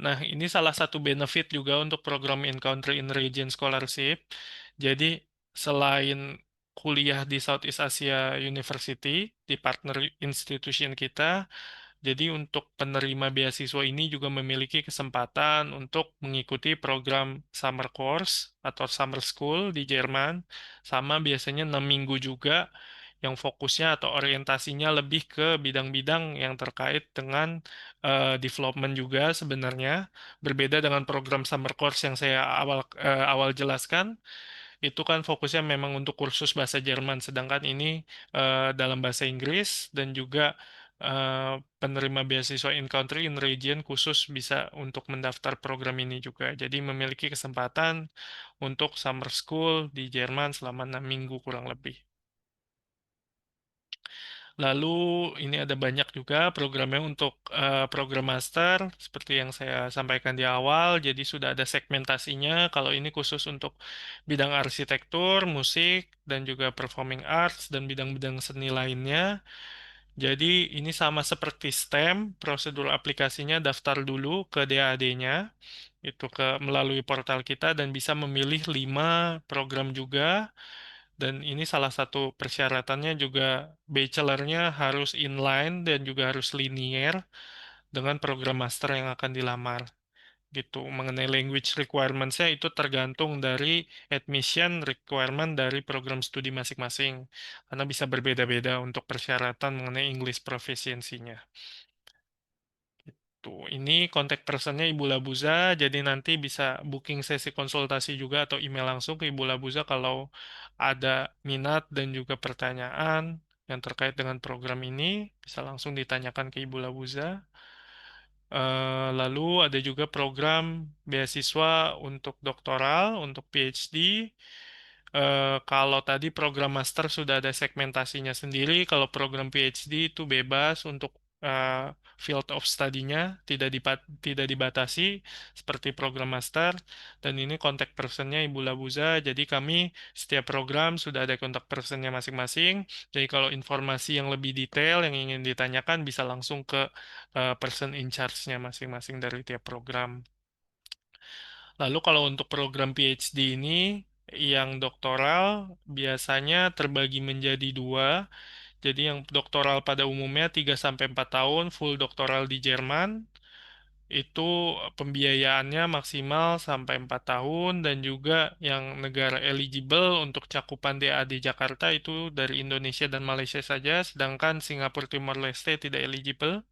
Nah, ini salah satu benefit juga untuk program in country in region scholarship. Jadi, selain kuliah di Southeast Asia University, di partner institution kita, jadi untuk penerima beasiswa ini juga memiliki kesempatan untuk mengikuti program summer course atau summer school di Jerman, sama biasanya 6 minggu juga, yang fokusnya atau orientasinya lebih ke bidang-bidang yang terkait dengan development juga sebenarnya, berbeda dengan program summer course yang saya awal jelaskan. Itu kan fokusnya memang untuk kursus bahasa Jerman, sedangkan ini dalam bahasa Inggris dan juga penerima beasiswa in country in region khusus bisa untuk mendaftar program ini juga. Jadi memiliki kesempatan untuk summer school di Jerman selama 6 minggu kurang lebih. Lalu ini ada banyak juga programnya untuk program master seperti yang saya sampaikan di awal. Jadi sudah ada segmentasinya. Kalau ini khusus untuk bidang arsitektur, musik, dan juga performing arts dan bidang-bidang seni lainnya. Jadi ini sama seperti STEM, prosedur aplikasinya daftar dulu ke DAD-nya, itu melalui portal kita dan bisa memilih 5 program juga. Dan ini salah satu persyaratannya juga bachelornya harus inline dan juga harus linear dengan program master yang akan dilamar. Gitu. Mengenai language requirements-nya itu tergantung dari admission requirement dari program studi masing-masing. Karena bisa berbeda-beda untuk persyaratan mengenai English proficiency-nya. Tuh, ini kontak personnya Ibu Labuza, jadi nanti bisa booking sesi konsultasi juga atau email langsung ke Ibu Labuza kalau ada minat dan juga pertanyaan yang terkait dengan program ini, bisa langsung ditanyakan ke Ibu Labuza. Lalu ada juga program beasiswa untuk doktoral, untuk PhD. Kalau tadi program master sudah ada segmentasinya sendiri, kalau program PhD itu bebas untuk field of study-nya, tidak dibatasi seperti program master. Dan ini contact person-nya Ibu Labuza, jadi kami setiap program sudah ada contact person-nya masing-masing. Jadi kalau informasi yang lebih detail yang ingin ditanyakan bisa langsung ke person in charge-nya masing-masing dari tiap program. Lalu kalau untuk program PhD ini, yang doktoral biasanya terbagi menjadi dua. Jadi yang doktoral pada umumnya 3 sampai 4 tahun, full doktoral di Jerman. Itu pembiayaannya maksimal sampai 4 tahun dan juga yang negara eligible untuk cakupan DAD Jakarta itu dari Indonesia dan Malaysia saja, sedangkan Singapura Timor Leste tidak eligible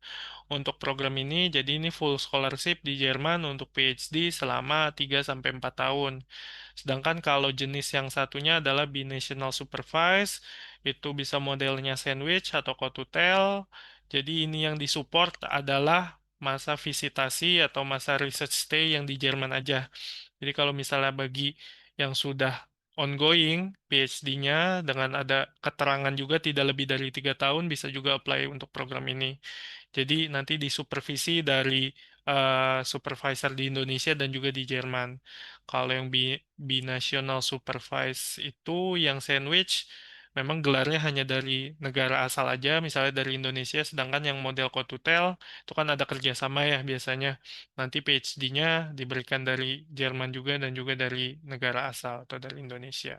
untuk program ini. Jadi ini full scholarship di Jerman untuk PhD selama 3 sampai 4 tahun. Sedangkan kalau jenis yang satunya adalah binational supervised, itu bisa modelnya sandwich atau kotutel. Jadi ini yang disupport adalah masa visitasi atau masa research stay yang di Jerman aja. Jadi kalau misalnya bagi yang sudah ongoing PhD-nya dengan ada keterangan juga tidak lebih dari 3 tahun bisa juga apply untuk program ini. Jadi nanti disupervisi dari supervisor di Indonesia dan juga di Jerman. Kalau yang binational supervise itu yang sandwich memang gelarnya hanya dari negara asal aja, misalnya dari Indonesia, sedangkan yang model Kotutel itu kan ada kerjasama ya biasanya. Nanti PhD-nya diberikan dari Jerman juga dan juga dari negara asal atau dari Indonesia.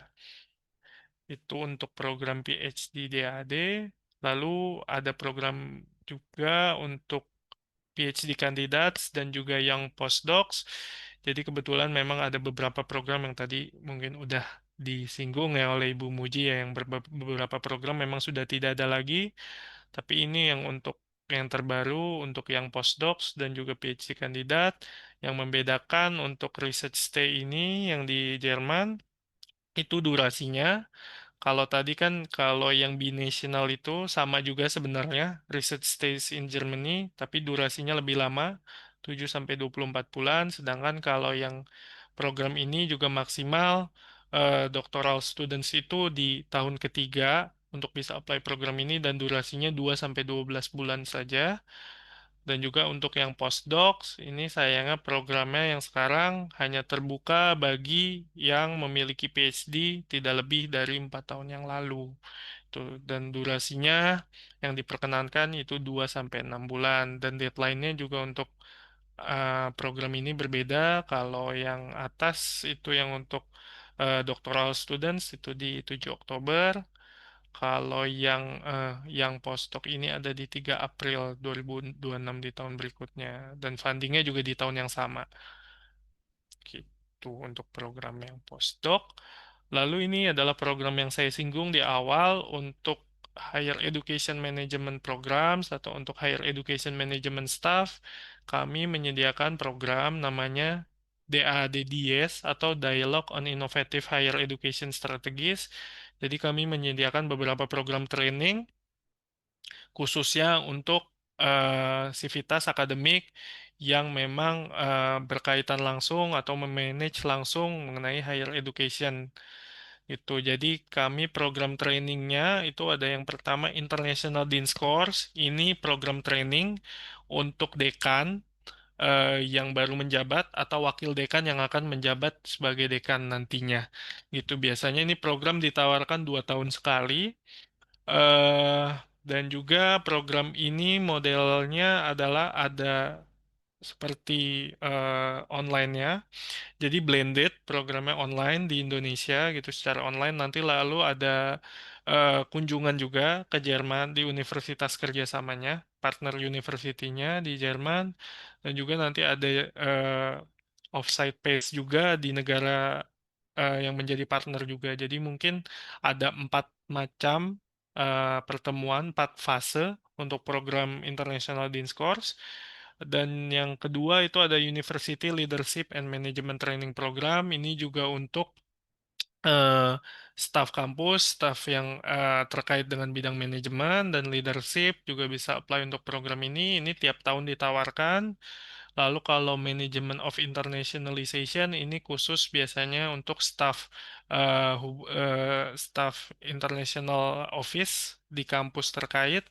Itu untuk program PhD DAD. Lalu ada program juga untuk PhD candidates dan juga yang postdocs. Jadi kebetulan memang ada beberapa program yang tadi mungkin udah disinggung ya oleh Ibu Muji ya, yang beberapa program memang sudah tidak ada lagi. Tapi ini yang untuk yang terbaru untuk yang postdocs dan juga PhD kandidat yang membedakan untuk research stay ini yang di Jerman itu durasinya. Kalau tadi kan kalau yang binational itu sama juga sebenarnya research stays in Germany, tapi durasinya lebih lama, 7 sampai 24 bulan. Sedangkan kalau yang program ini juga maksimal doctoral students itu di tahun ketiga untuk bisa apply program ini dan durasinya 2 sampai 12 bulan saja. Dan juga untuk yang postdocs, ini sayangnya programnya yang sekarang hanya terbuka bagi yang memiliki PhD tidak lebih dari 4 tahun yang lalu. Tuh, dan durasinya yang diperkenankan itu 2 sampai 6 bulan. Dan deadline-nya juga untuk program ini berbeda. Kalau yang atas itu yang untuk doctoral students itu di 7 Oktober. Kalau yang postdoc ini ada di 3 April 2026 di tahun berikutnya dan fundingnya juga di tahun yang sama. Gitu untuk program yang postdoc. Lalu ini adalah program yang saya singgung di awal untuk Higher Education Management Programs atau untuk Higher Education Management Staff. Kami menyediakan program namanya DADDS atau Dialogue on Innovative Higher Education Strategies. Jadi kami menyediakan beberapa program training khususnya untuk sivitas akademik yang memang berkaitan langsung atau memanage langsung mengenai higher education itu. Jadi kami program trainingnya itu ada yang pertama International Dean's Course. Ini program training untuk dekan yang baru menjabat atau wakil dekan yang akan menjabat sebagai dekan nantinya. Gitu biasanya ini program ditawarkan 2 tahun sekali. eh dan juga program ini modelnya adalah ada seperti online-nya. Jadi blended programnya online di Indonesia gitu secara online. Nanti lalu ada kunjungan juga ke Jerman di universitas kerjasamanya, partner university-nya di Jerman. Dan juga nanti ada offsite base juga di negara yang menjadi partner juga. Jadi mungkin ada 4 macam pertemuan, 4 fase untuk program International Dean's Course. Dan yang kedua itu ada University Leadership and Management Training Program. Ini juga untuk eh, staf kampus, staf yang terkait dengan bidang manajemen dan leadership juga bisa apply untuk program ini. Ini tiap tahun ditawarkan. Lalu kalau Management of Internationalization ini khusus biasanya untuk staf International Office di kampus terkait.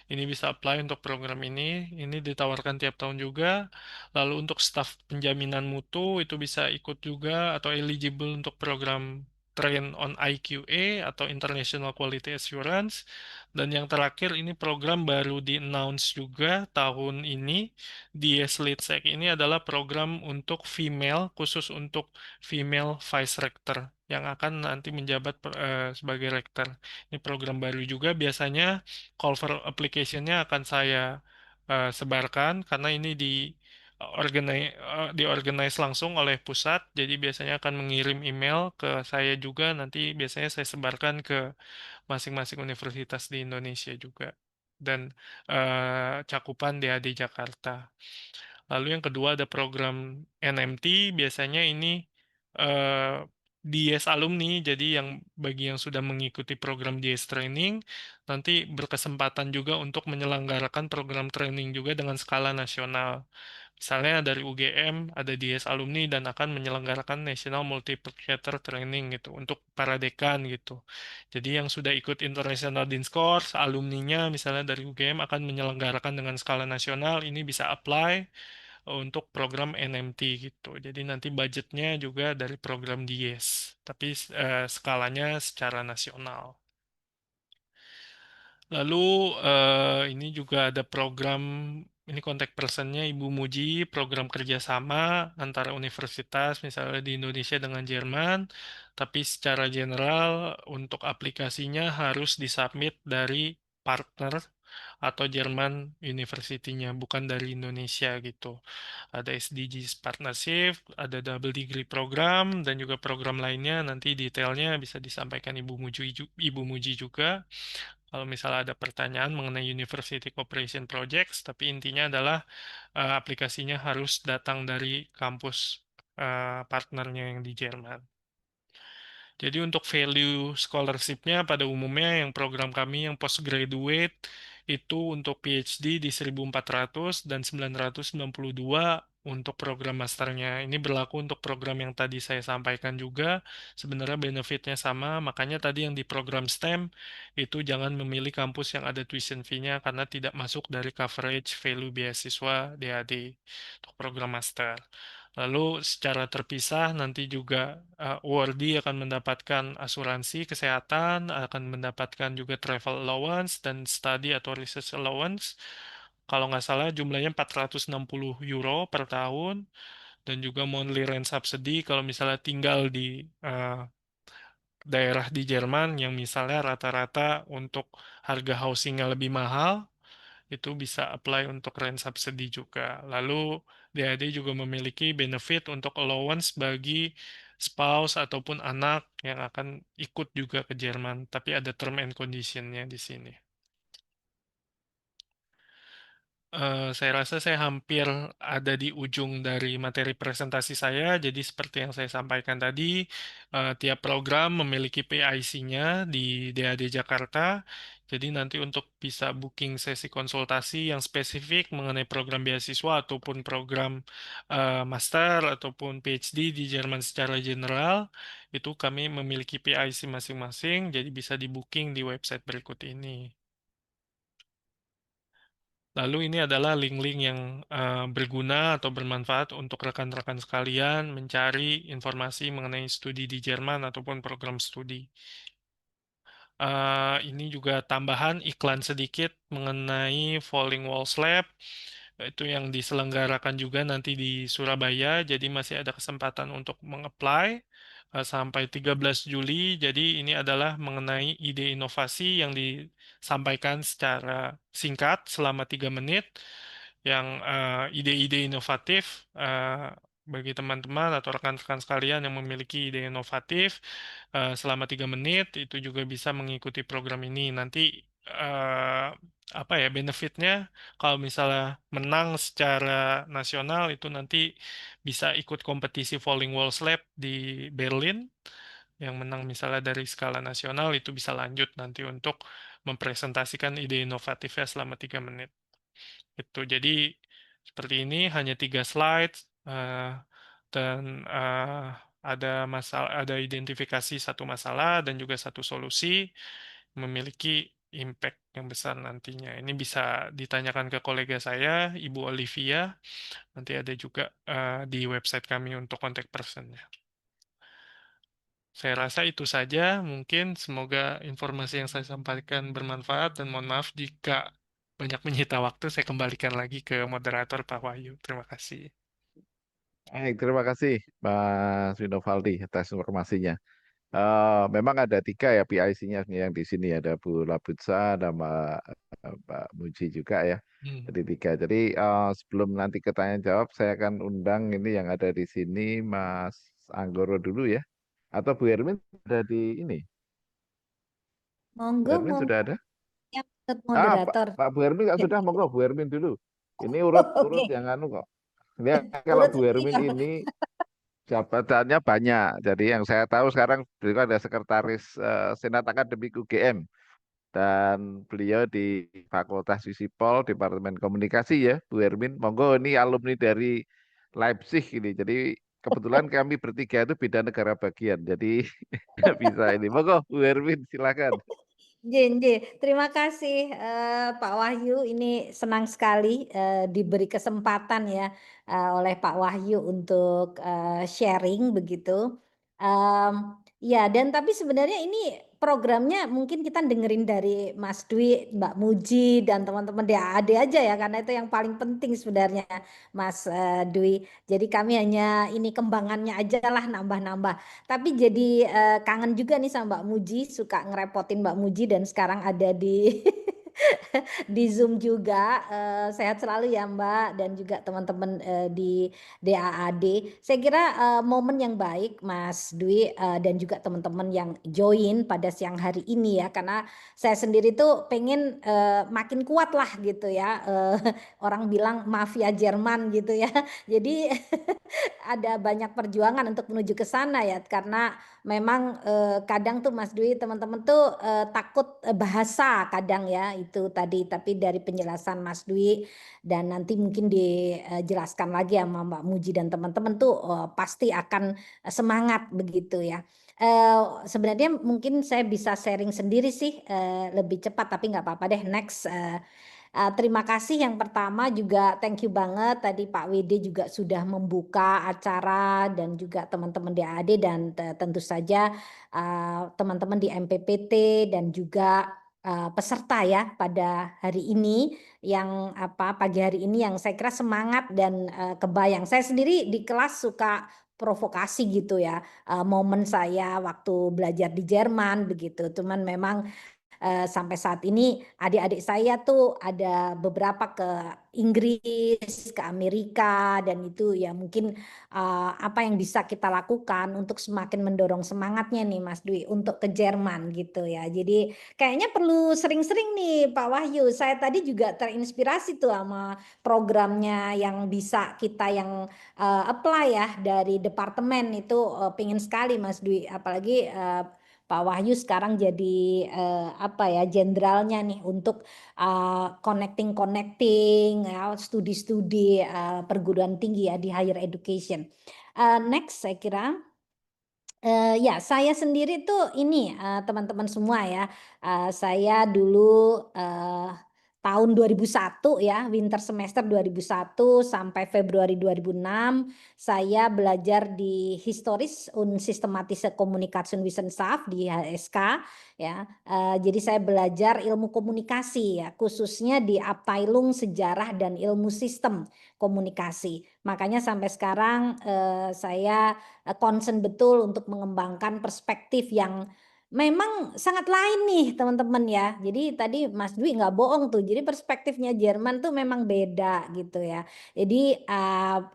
Ini bisa apply untuk program ini. Ini ditawarkan tiap tahun juga. Lalu untuk staf penjaminan mutu itu bisa ikut juga atau eligible untuk program Train on IQA atau International Quality Assurance. Dan yang terakhir ini program baru di-announce juga tahun ini di SLIDSEC ini adalah program untuk female, khusus untuk female vice rector yang akan nanti menjabat sebagai rector. Ini program baru juga, biasanya call for application-nya akan saya sebarkan karena ini diorganize langsung oleh pusat, jadi biasanya akan mengirim email ke saya juga, nanti biasanya saya sebarkan ke masing-masing universitas di Indonesia juga dan cakupan DAD Jakarta. Lalu yang kedua ada program NMT, biasanya ini eh, DS alumni, jadi yang bagi yang sudah mengikuti program DS training, nanti berkesempatan juga untuk menyelenggarakan program training juga dengan skala nasional. Misalnya dari UGM ada DS alumni dan akan menyelenggarakan National Multiplicator Training gitu untuk para dekan gitu. Jadi yang sudah ikut International Dean's Course, alumninya misalnya dari UGM akan menyelenggarakan dengan skala nasional, ini bisa apply untuk program NMT gitu. Jadi nanti budgetnya juga dari program DIES, tapi skalanya secara nasional. Lalu ini juga ada program, ini kontak personnya Ibu Muji, program kerjasama antara universitas misalnya di Indonesia dengan Jerman, tapi secara general untuk aplikasinya harus disubmit dari partner atau Jerman University-nya, bukan dari Indonesia gitu. Ada SDGs Partnership, ada Double Degree Program, dan juga program lainnya, nanti detailnya bisa disampaikan Ibu Muji juga. Kalau misalnya ada pertanyaan mengenai University Cooperation Projects, tapi intinya adalah aplikasinya harus datang dari kampus partnernya yang di Jerman. Jadi untuk value scholarship-nya pada umumnya yang program kami yang postgraduate itu untuk PhD di 1.400 dan 992 untuk program masternya. Ini berlaku untuk program yang tadi saya sampaikan juga. Sebenarnya benefitnya sama, makanya tadi yang di program STEM itu jangan memilih kampus yang ada tuition fee-nya karena tidak masuk dari coverage value beasiswa DAD untuk program master. Lalu secara terpisah nanti juga awardee akan mendapatkan asuransi kesehatan, akan mendapatkan juga travel allowance dan study atau research allowance. Kalau nggak salah jumlahnya 460 euro per tahun dan juga monthly rent subsidy kalau misalnya tinggal di daerah di Jerman yang misalnya rata-rata untuk harga housingnya lebih mahal itu bisa apply untuk rent subsidy juga. Lalu DAD juga memiliki benefit untuk allowance bagi spouse ataupun anak yang akan ikut juga ke Jerman, tapi ada term and condition-nya di sini. Saya rasa saya hampir ada di ujung dari materi presentasi saya. Jadi seperti yang saya sampaikan tadi, tiap program memiliki PIC-nya di DAD Jakarta. Jadi nanti untuk bisa booking sesi konsultasi yang spesifik mengenai program beasiswa ataupun program master ataupun PhD di Jerman secara general, itu kami memiliki PIC masing-masing. Jadi bisa di booking di website berikut ini. Lalu ini adalah link-link yang berguna atau bermanfaat untuk rekan-rekan sekalian mencari informasi mengenai studi di Jerman ataupun program studi. Ini juga tambahan iklan sedikit mengenai Falling Walls Lab. Itu yang diselenggarakan juga nanti di Surabaya. Jadi masih ada kesempatan untuk mengapply sampai 13 Juli. Jadi ini adalah mengenai ide inovasi yang disampaikan secara singkat selama 3 menit. Yang ide-ide inovatif bagi teman-teman atau rekan-rekan sekalian yang memiliki ide inovatif selama 3 menit itu juga bisa mengikuti program ini. Nanti apa ya benefitnya kalau misalnya menang secara nasional itu nanti bisa ikut kompetisi Falling Walls Lab di Berlin. Yang menang misalnya dari skala nasional itu bisa lanjut nanti untuk mempresentasikan ide inovatifnya selama 3 menit. Itu jadi seperti ini hanya 3 slide dan ada masalah, ada identifikasi satu masalah dan juga satu solusi memiliki impact yang besar nantinya. Ini bisa ditanyakan ke kolega saya, Ibu Olivia. Nanti ada juga di website kami untuk kontak personnya. Saya rasa itu saja. Mungkin semoga informasi yang saya sampaikan bermanfaat dan mohon maaf jika banyak menyita waktu. Saya kembalikan lagi ke moderator Pak Wahyu. Terima kasih. Baik, terima kasih Mas Winovaldi atas informasinya. Memang ada 3 ya PIC-nya yang di sini ada Bu Labutsa, nama Pak Muji juga ya. Jadi 3. Jadi sebelum nanti ke tanya jawab, saya akan undang ini yang ada di sini Mas Anggoro dulu ya. Atau Bu Hermin ada di ini? Bu Monggo, Hermin sudah ada? ya, Pak Pak, moderator. Pak Bu Hermin nggak sudah, monggo Bu Hermin dulu. Ini urut Oke, yang anu kok. Lihat kalau urut Bu Hermin senior. ini jabatannya banyak. Jadi yang saya tahu sekarang beliau ada sekretaris Senat Akademik UGM dan beliau di Fakultas Visipol Departemen Komunikasi ya, Bu Hermin. Monggo ini alumni dari Leipzig ini. Jadi kebetulan kami bertiga itu beda negara bagian. Jadi bisa ini. Monggo Bu Hermin silakan. Terima kasih Pak Wahyu. Ini senang sekali diberi kesempatan ya oleh Pak Wahyu untuk sharing begitu. Ya, dan tapi sebenarnya ini programnya mungkin kita dengerin dari Mas Dwi, Mbak Muji dan teman-teman DAAD aja ya, karena itu yang paling penting sebenarnya Mas Dwi. Jadi kami hanya ini kembangannya aja lah nambah-nambah. Tapi jadi kangen juga nih sama Mbak Muji, suka ngerepotin Mbak Muji dan sekarang ada di di Zoom juga. Sehat selalu ya Mbak dan juga teman-teman di DAAD. Saya kira momen yang baik Mas Dwi dan juga teman-teman yang join pada siang hari ini ya, karena saya sendiri tuh pengen makin kuat lah gitu ya. Orang bilang mafia Jerman gitu ya. Jadi ada banyak perjuangan untuk menuju ke sana ya, karena memang kadang tuh Mas Dwi teman-teman tuh takut bahasa kadang ya itu tadi, tapi dari penjelasan Mas Dwi dan nanti mungkin dijelaskan lagi sama Mbak Muji dan teman-teman tuh pasti akan semangat begitu ya. Sebenarnya mungkin saya bisa sharing sendiri sih lebih cepat, tapi nggak apa-apa deh, next. Terima kasih yang pertama juga, thank you banget tadi Pak WD juga sudah membuka acara dan juga teman-teman DAAD dan tentu saja teman-teman di MPPT dan juga peserta ya pada hari ini yang pagi hari ini yang saya kira semangat dan kebayang. Saya sendiri di kelas suka provokasi gitu ya, momen saya waktu belajar di Jerman begitu. Cuman memang sampai saat ini adik-adik saya tuh ada beberapa ke Inggris, ke Amerika, dan itu ya mungkin apa yang bisa kita lakukan untuk semakin mendorong semangatnya nih Mas Dwi untuk ke Jerman gitu ya. Jadi kayaknya perlu sering-sering nih Pak Wahyu. Saya tadi juga terinspirasi tuh sama programnya yang bisa kita yang apply ya dari departemen itu, pengen sekali Mas Dwi, apalagi Pak Wahyu sekarang jadi jenderalnya nih untuk connecting studi-studi perguruan tinggi ya di higher education. Next saya kira. Ya, saya sendiri tuh ini teman-teman semua ya. Saya dulu tahun 2001 ya, winter semester 2001 sampai Februari 2006 saya belajar di Historisch und Systematische Kommunikationswissenschaft di HSK ya. Jadi saya belajar ilmu komunikasi ya, khususnya di Abteilung Sejarah dan Ilmu Sistem Komunikasi. Makanya sampai sekarang saya concern betul untuk mengembangkan perspektif yang memang sangat lain nih teman-teman ya. Jadi tadi Mas Dwi nggak bohong tuh. Jadi perspektifnya Jerman tuh memang beda gitu ya. Jadi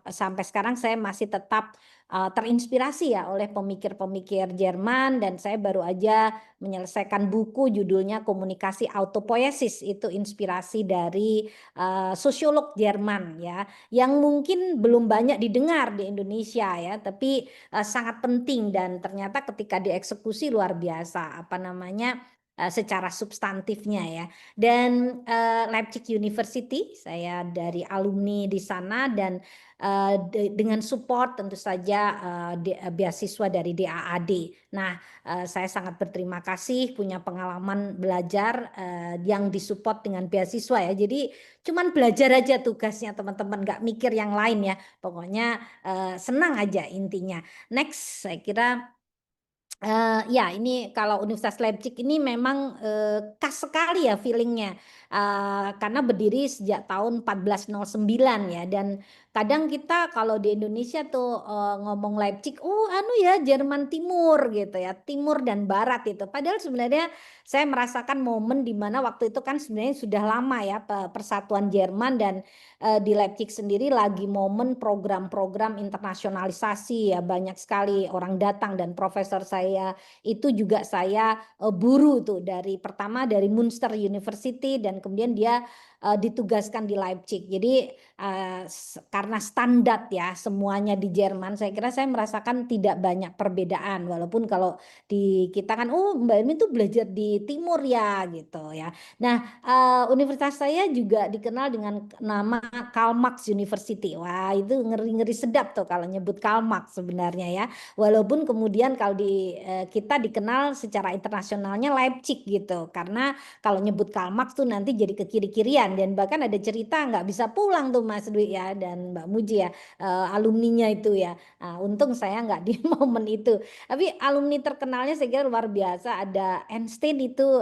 sampai sekarang saya masih tetap terinspirasi ya oleh pemikir-pemikir Jerman, dan saya baru aja menyelesaikan buku judulnya Komunikasi Autopoiesis. Itu inspirasi dari sosiolog Jerman ya, yang mungkin belum banyak didengar di Indonesia ya, tapi sangat penting dan ternyata ketika dieksekusi luar biasa secara substantifnya ya. Dan Leipzig University, saya dari alumni di sana, dan dengan support tentu saja beasiswa dari DAAD. Nah, saya sangat berterima kasih punya pengalaman belajar yang disupport dengan beasiswa ya. Jadi cuman belajar aja tugasnya teman-teman, nggak mikir yang lain ya. Pokoknya senang aja intinya. Next, saya kira ya ini kalau Universitas Leipzig ini memang khas sekali ya feelingnya, karena berdiri sejak tahun 1409 ya, dan kadang kita kalau di Indonesia tuh ngomong Leipzig, ya Jerman Timur gitu ya, Timur dan Barat itu. Padahal sebenarnya saya merasakan momen di mana waktu itu kan sebenarnya sudah lama ya persatuan Jerman, dan di Leipzig sendiri lagi momen program-program internasionalisasi ya, banyak sekali orang datang, dan profesor saya itu juga saya buru tuh pertama dari Münster University, dan kemudian dia ditugaskan di Leipzig. Jadi karena standar ya semuanya di Jerman, saya kira saya merasakan tidak banyak perbedaan, walaupun kalau di kita kan Mbak Emi tuh belajar di timur ya gitu ya. Nah, universitas saya juga dikenal dengan nama Karl Marx University. Wah, itu ngeri-ngeri sedap tuh kalau nyebut Karl Marx sebenarnya ya. Walaupun kemudian kalau kita dikenal secara internasionalnya Leipzig gitu. Karena kalau nyebut Karl Marx tuh nanti jadi ke kiri-kirian, dan bahkan ada cerita nggak bisa pulang tuh Mas Dwi ya dan Mbak Muji ya, alumninya itu ya. Nah, untung saya nggak di momen itu. Tapi alumni terkenalnya saya kira luar biasa. Ada Einstein itu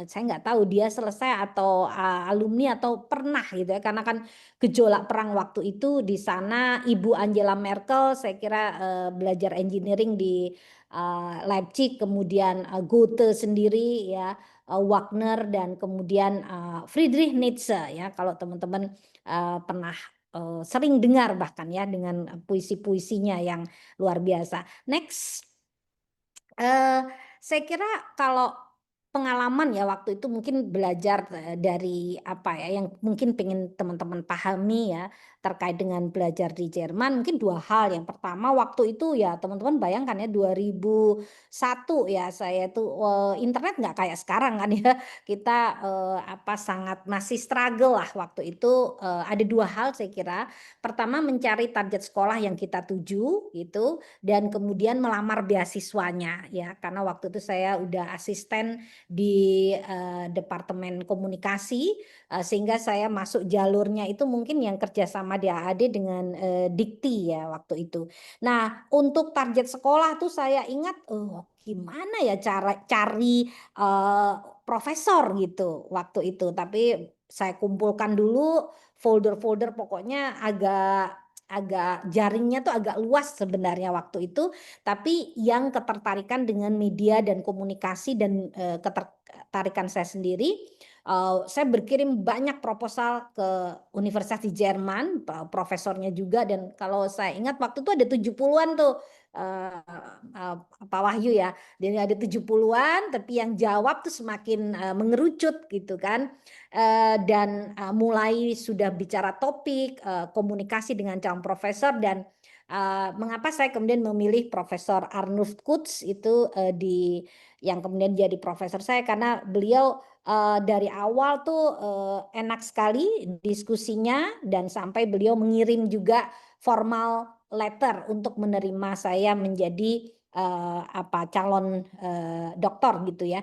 saya nggak tahu dia selesai atau alumni atau pernah gitu ya, karena kan gejolak perang waktu itu di sana. Ibu Angela Merkel saya kira belajar engineering di Leipzig, kemudian Goethe sendiri ya Wagner dan kemudian Friedrich Nietzsche ya, kalau teman-teman pernah sering dengar bahkan ya dengan puisi-puisinya yang luar biasa. Next. Saya kira kalau pengalaman ya waktu itu mungkin belajar dari apa ya yang mungkin pengen teman-teman pahami ya terkait dengan belajar di Jerman, mungkin dua hal. Yang pertama waktu itu ya teman-teman bayangkan ya 2001 ya, saya tuh internet nggak kayak sekarang kan ya, kita sangat masih struggle lah waktu itu. Ada dua hal saya kira. Pertama mencari target sekolah yang kita tuju gitu, dan kemudian melamar beasiswanya ya, karena waktu itu saya udah asisten di Departemen Komunikasi, sehingga saya masuk jalurnya itu mungkin yang kerjasama di AAD dengan Dikti ya waktu itu. Nah untuk target sekolah tuh saya ingat gimana ya cara cari profesor gitu waktu itu, tapi saya kumpulkan dulu folder-folder, pokoknya agak jaringnya tuh agak luas sebenarnya waktu itu, tapi yang ketertarikan dengan media dan komunikasi dan ketertarikan saya sendiri, saya berkirim banyak proposal ke Universitas di Jerman, profesornya juga, dan kalau saya ingat waktu itu ada 70-an tuh Pak Wahyu ya, jadi ada 70-an, tapi yang jawab tuh semakin mengerucut gitu kan. Dan mulai sudah bicara topik, komunikasi dengan calon profesor, dan mengapa saya kemudian memilih Profesor Arnulf Kutz itu yang kemudian jadi profesor saya, karena beliau dari awal tuh enak sekali diskusinya, dan sampai beliau mengirim juga formal letter untuk menerima saya menjadi calon doktor gitu ya.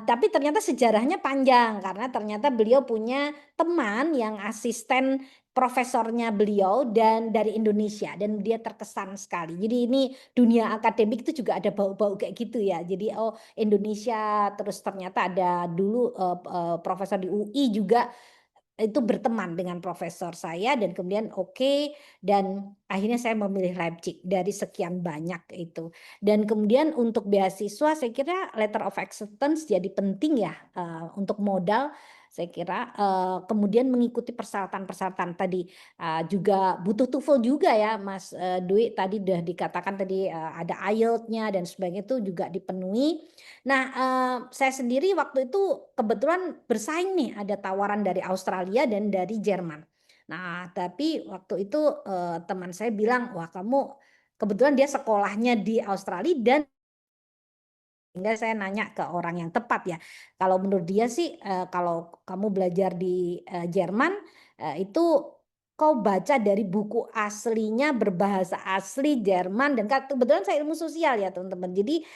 Tapi ternyata sejarahnya panjang, karena ternyata beliau punya teman yang asisten profesornya beliau dan dari Indonesia, dan dia terkesan sekali. Jadi ini dunia akademik itu juga ada bau-bau kayak gitu ya. Jadi Indonesia, terus ternyata ada dulu profesor di UI juga itu berteman dengan profesor saya, dan kemudian dan akhirnya saya memilih Leipzig dari sekian banyak itu. Dan kemudian untuk beasiswa saya kira letter of acceptance jadi penting ya untuk modal. Saya kira kemudian mengikuti persyaratan-persyaratan tadi, juga butuh TOEFL juga ya Mas Dwi, tadi udah dikatakan tadi ada IELTS-nya dan sebagainya itu juga dipenuhi. Nah saya sendiri waktu itu kebetulan bersaing nih, ada tawaran dari Australia dan dari Jerman. Nah tapi waktu itu teman saya bilang, wah kamu, kebetulan dia sekolahnya di Australia, dan sehingga saya nanya ke orang yang tepat ya. Kalau menurut dia sih kalau kamu belajar di Jerman itu kau baca dari buku aslinya berbahasa asli Jerman, dan kebetulan saya ilmu sosial ya teman-teman. Jadi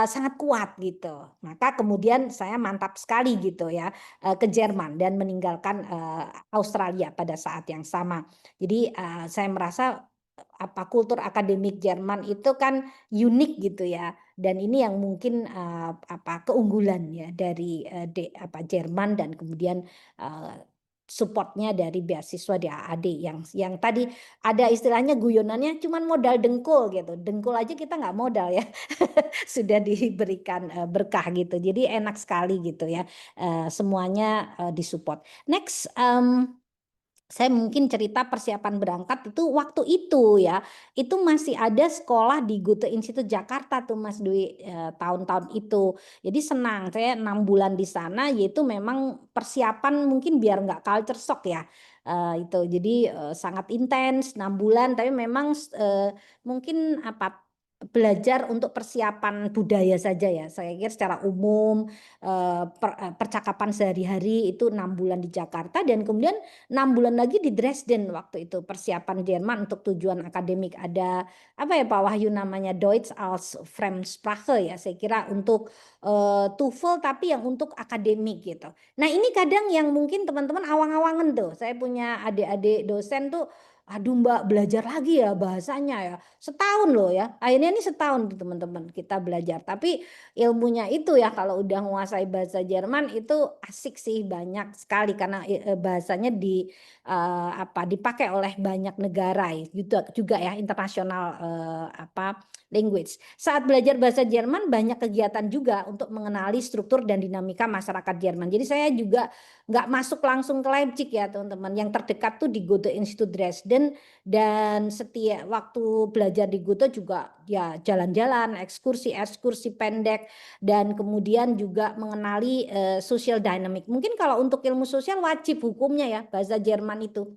sangat kuat gitu. Maka kemudian saya mantap sekali gitu ya ke Jerman dan meninggalkan Australia pada saat yang sama. Jadi saya merasa kultur akademik Jerman itu kan unik gitu ya. Dan ini yang mungkin keunggulan ya dari Jerman, dan kemudian supportnya dari beasiswa di AAD yang tadi ada istilahnya guyonannya cuman modal dengkul gitu. Dengkul aja kita nggak modal ya. Sudah diberikan berkah gitu. Jadi enak sekali gitu ya. Semuanya disupport. Next, saya mungkin cerita persiapan berangkat itu waktu itu ya, itu masih ada sekolah di Goethe Institut Jakarta tuh Mas Dwi, tahun-tahun itu. Jadi senang, saya 6 bulan di sana, yaitu memang persiapan mungkin biar nggak culture shock ya. Itu jadi sangat intens 6 bulan, tapi memang mungkin belajar untuk persiapan budaya saja ya. Saya kira secara umum percakapan sehari-hari itu 6 bulan di Jakarta, dan kemudian 6 bulan lagi di Dresden waktu itu persiapan Jerman untuk tujuan akademik. Ada Pak Wahyu namanya Deutsch als Fremdsprache ya, saya kira untuk TOEFL tapi yang untuk akademik gitu. Nah ini kadang yang mungkin teman-teman awang-awangan tuh, saya punya adik-adik dosen tuh aduh Mbak belajar lagi ya bahasanya ya. Setahun loh ya. Akhirnya ini setahun teman-teman kita belajar. Tapi ilmunya itu ya kalau udah menguasai bahasa Jerman itu asik sih, banyak sekali karena bahasanya dipakai oleh banyak negara juga ya, internasional language. Saat belajar bahasa Jerman banyak kegiatan juga untuk mengenali struktur dan dinamika masyarakat Jerman. Jadi saya juga nggak masuk langsung ke Leipzig ya teman-teman. Yang terdekat tuh di Goethe Institut Dresden, dan setiap waktu belajar di Goethe juga ya jalan-jalan, ekskursi pendek, dan kemudian juga mengenali social dynamic. Mungkin kalau untuk ilmu sosial wajib hukumnya ya bahasa Jerman itu.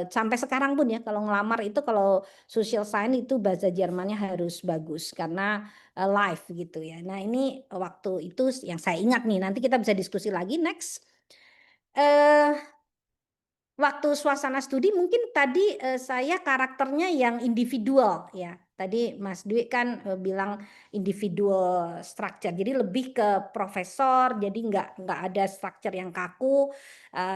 Sampai sekarang pun ya kalau ngelamar itu kalau social science itu bahasa Jermannya harus bagus karena live gitu ya. Nah ini waktu itu yang saya ingat nih, nanti kita bisa diskusi lagi next. Waktu suasana studi mungkin tadi saya karakternya yang individual ya. Tadi Mas Dwi kan bilang individual structure, jadi lebih ke profesor, jadi nggak ada structure yang kaku.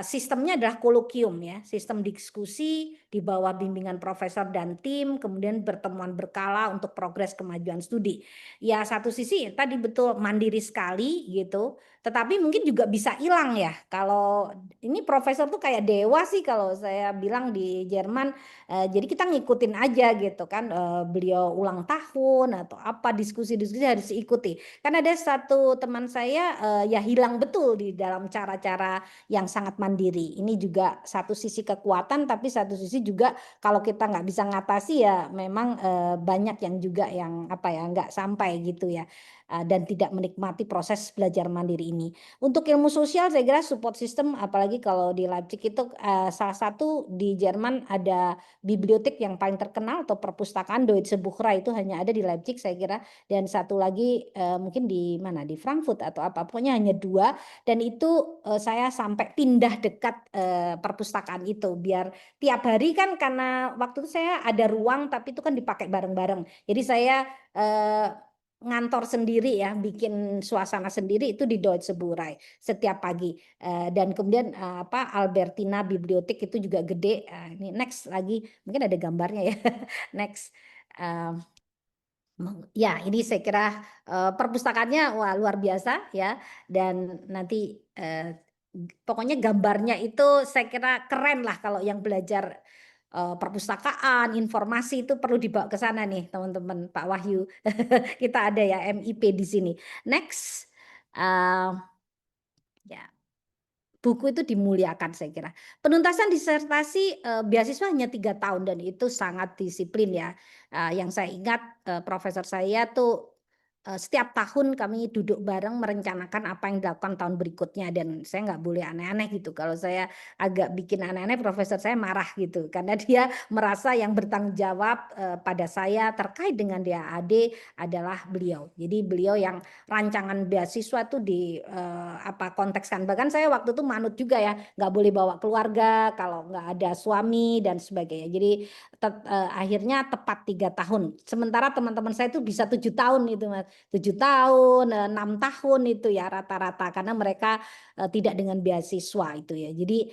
Sistemnya adalah kolokium ya, sistem diskusi di bawah bimbingan profesor dan tim, kemudian pertemuan berkala untuk progres kemajuan studi. Ya satu sisi tadi betul mandiri sekali gitu, tetapi mungkin juga bisa hilang ya. Kalau ini profesor tuh kayak dewa sih kalau saya bilang di Jerman. Jadi kita ngikutin aja gitu kan, beliau ulang tahun atau apa diskusi-diskusi harus diikuti. Kan ada satu teman saya ya hilang betul di dalam cara-cara yang sangat mandiri. Ini juga satu sisi kekuatan, tapi satu sisi juga kalau kita nggak bisa ngatasi ya memang banyak yang juga yang nggak sampai gitu ya. Dan tidak menikmati proses belajar mandiri ini. Untuk ilmu sosial saya kira support system, apalagi kalau di Leipzig itu salah satu di Jerman ada bibliotek yang paling terkenal atau perpustakaan Deutsche Buchra itu hanya ada di Leipzig saya kira, dan satu lagi mungkin di mana di Frankfurt atau apa, pokoknya hanya 2, dan itu saya sampai pindah dekat perpustakaan itu biar tiap hari kan, karena waktu itu saya ada ruang tapi itu kan dipakai bareng-bareng, jadi saya ngantor sendiri ya, bikin suasana sendiri itu di Deutsche Buchra setiap pagi. Dan kemudian Albertina Bibliotek itu juga gede. Ini next lagi, mungkin ada gambarnya ya. Next. Ya ini saya kira perpustakaannya wah luar biasa ya, dan nanti pokoknya gambarnya itu saya kira keren lah kalau yang belajar perpustakaan, informasi itu perlu dibawa ke sana nih teman-teman, Pak Wahyu. Kita ada ya MIP di sini. Next. Ya. Buku itu dimuliakan saya kira. Penuntasan disertasi beasiswa hanya 3 tahun dan itu sangat disiplin ya. Yang saya ingat profesor saya tuh setiap tahun kami duduk bareng merencanakan apa yang dilakukan tahun berikutnya, dan saya nggak boleh aneh-aneh gitu. Kalau saya agak bikin aneh-aneh profesor saya marah gitu karena dia merasa yang bertanggung jawab pada saya terkait dengan DAAD adalah beliau. Jadi beliau yang rancangan beasiswa tuh di kontekskan. Bahkan saya waktu itu manut juga ya, nggak boleh bawa keluarga kalau nggak ada suami dan sebagainya. Jadi akhirnya tepat 3 tahun. Sementara teman-teman saya itu bisa 7 tahun itu Mas. 7 tahun, 6 tahun itu ya rata-rata karena mereka tidak dengan beasiswa itu ya. Jadi